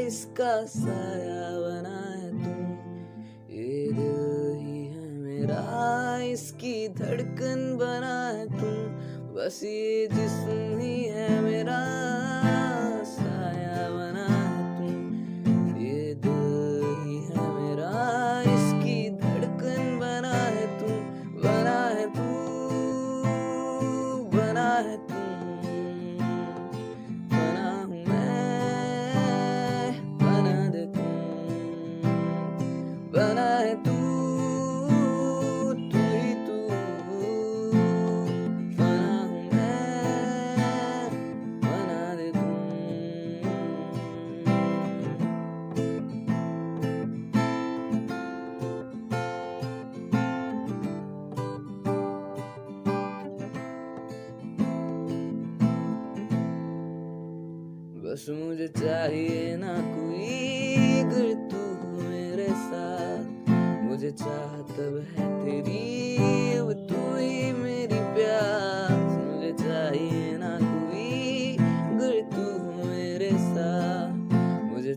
Speaker 9: इसका साया बना है तू। ये दिल ही है मेरा, इसकी धड़कन बना है तू। बस ये जिस्म ही है मेरा, साया बना है तू। ये दिल ही है मेरा, इसकी धड़कन बना है तू। बना है तू, बना है तू। बना हूँ मैं, बना दे तू। बना है तू, तू ही तू। बना हूँ मैं, बना दे तू। बस मुझे चाहिए ना कोई, अगर तू हो मेरे साथ। मुझे चाह तब है तेरी, अब तू ही मेरी प्यास। मुझे चाहिए ना कोई, अगर तू हो मेरे साथ। मुझे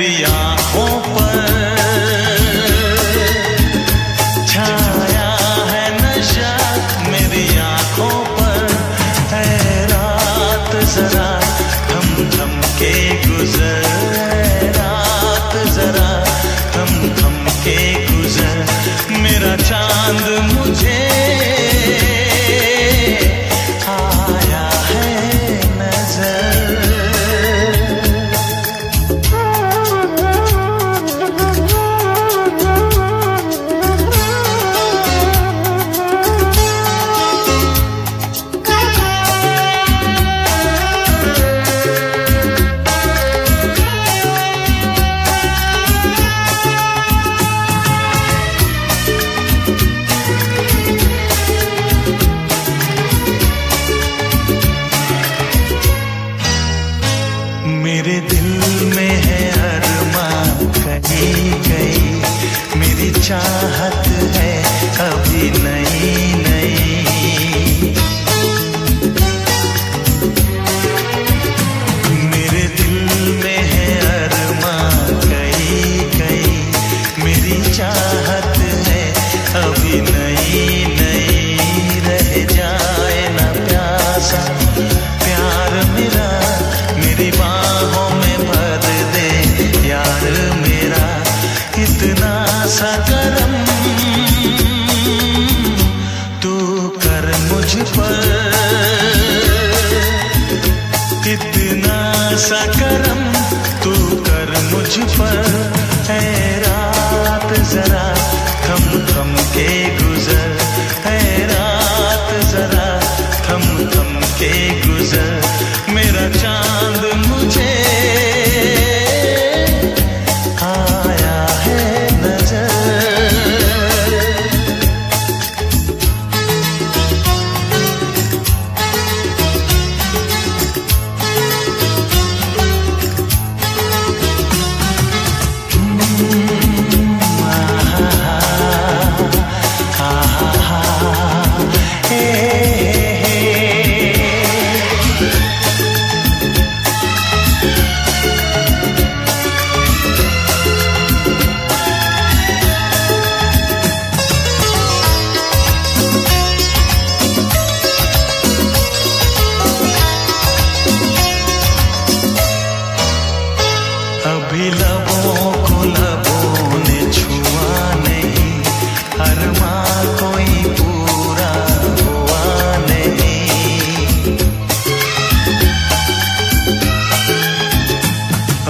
Speaker 2: मेरी आंखों पर छाया है नशा मेरी आंखों पर है रात जरा थम थम के गुजर रात जरा थम थम के गुजर मेरा चांद मुझे आया है नजर। मेरे दिल में है अरमां कहीं गई मेरी चाहत है अभी नई नई मेरे दिल में है अरमां कहीं गई मेरी चाहत है अभी नई नई रह जाए ना प्यासा प्यार मेरा मेरी बाहों में भर दे यार मेरा इतना सा करम तू कर मुझ पर इतना सा करम तू कर मुझ पर है रात जरा थम थम के गुजर है रात जरा थम थम के गुजर मेरा चांद मुझे आया है नजर। अभी लबों को लबों ने छुआ नहीं अरमां कोई पूरा हुआ नहीं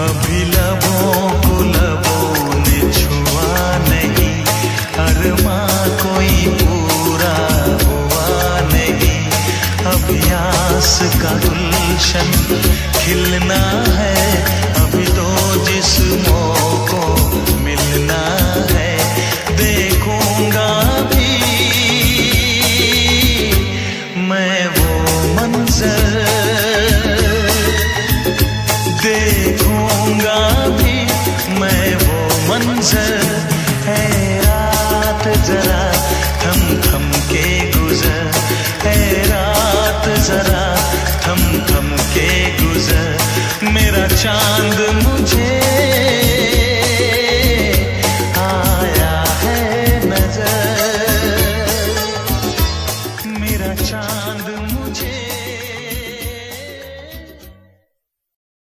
Speaker 2: अभी लबों को लबों ने छुआ नहीं अरमां कोई पूरा हुआ नहीं अभी आस का गुलशन खिलना है अभी तो जिस्मों को मिलना है देखूंगा भी मैं वो मंजर देखूंगा भी मैं वो मंजर है रात जरा थम थम के गुजर है रात जरा थम थम के गुजर मेरा चांद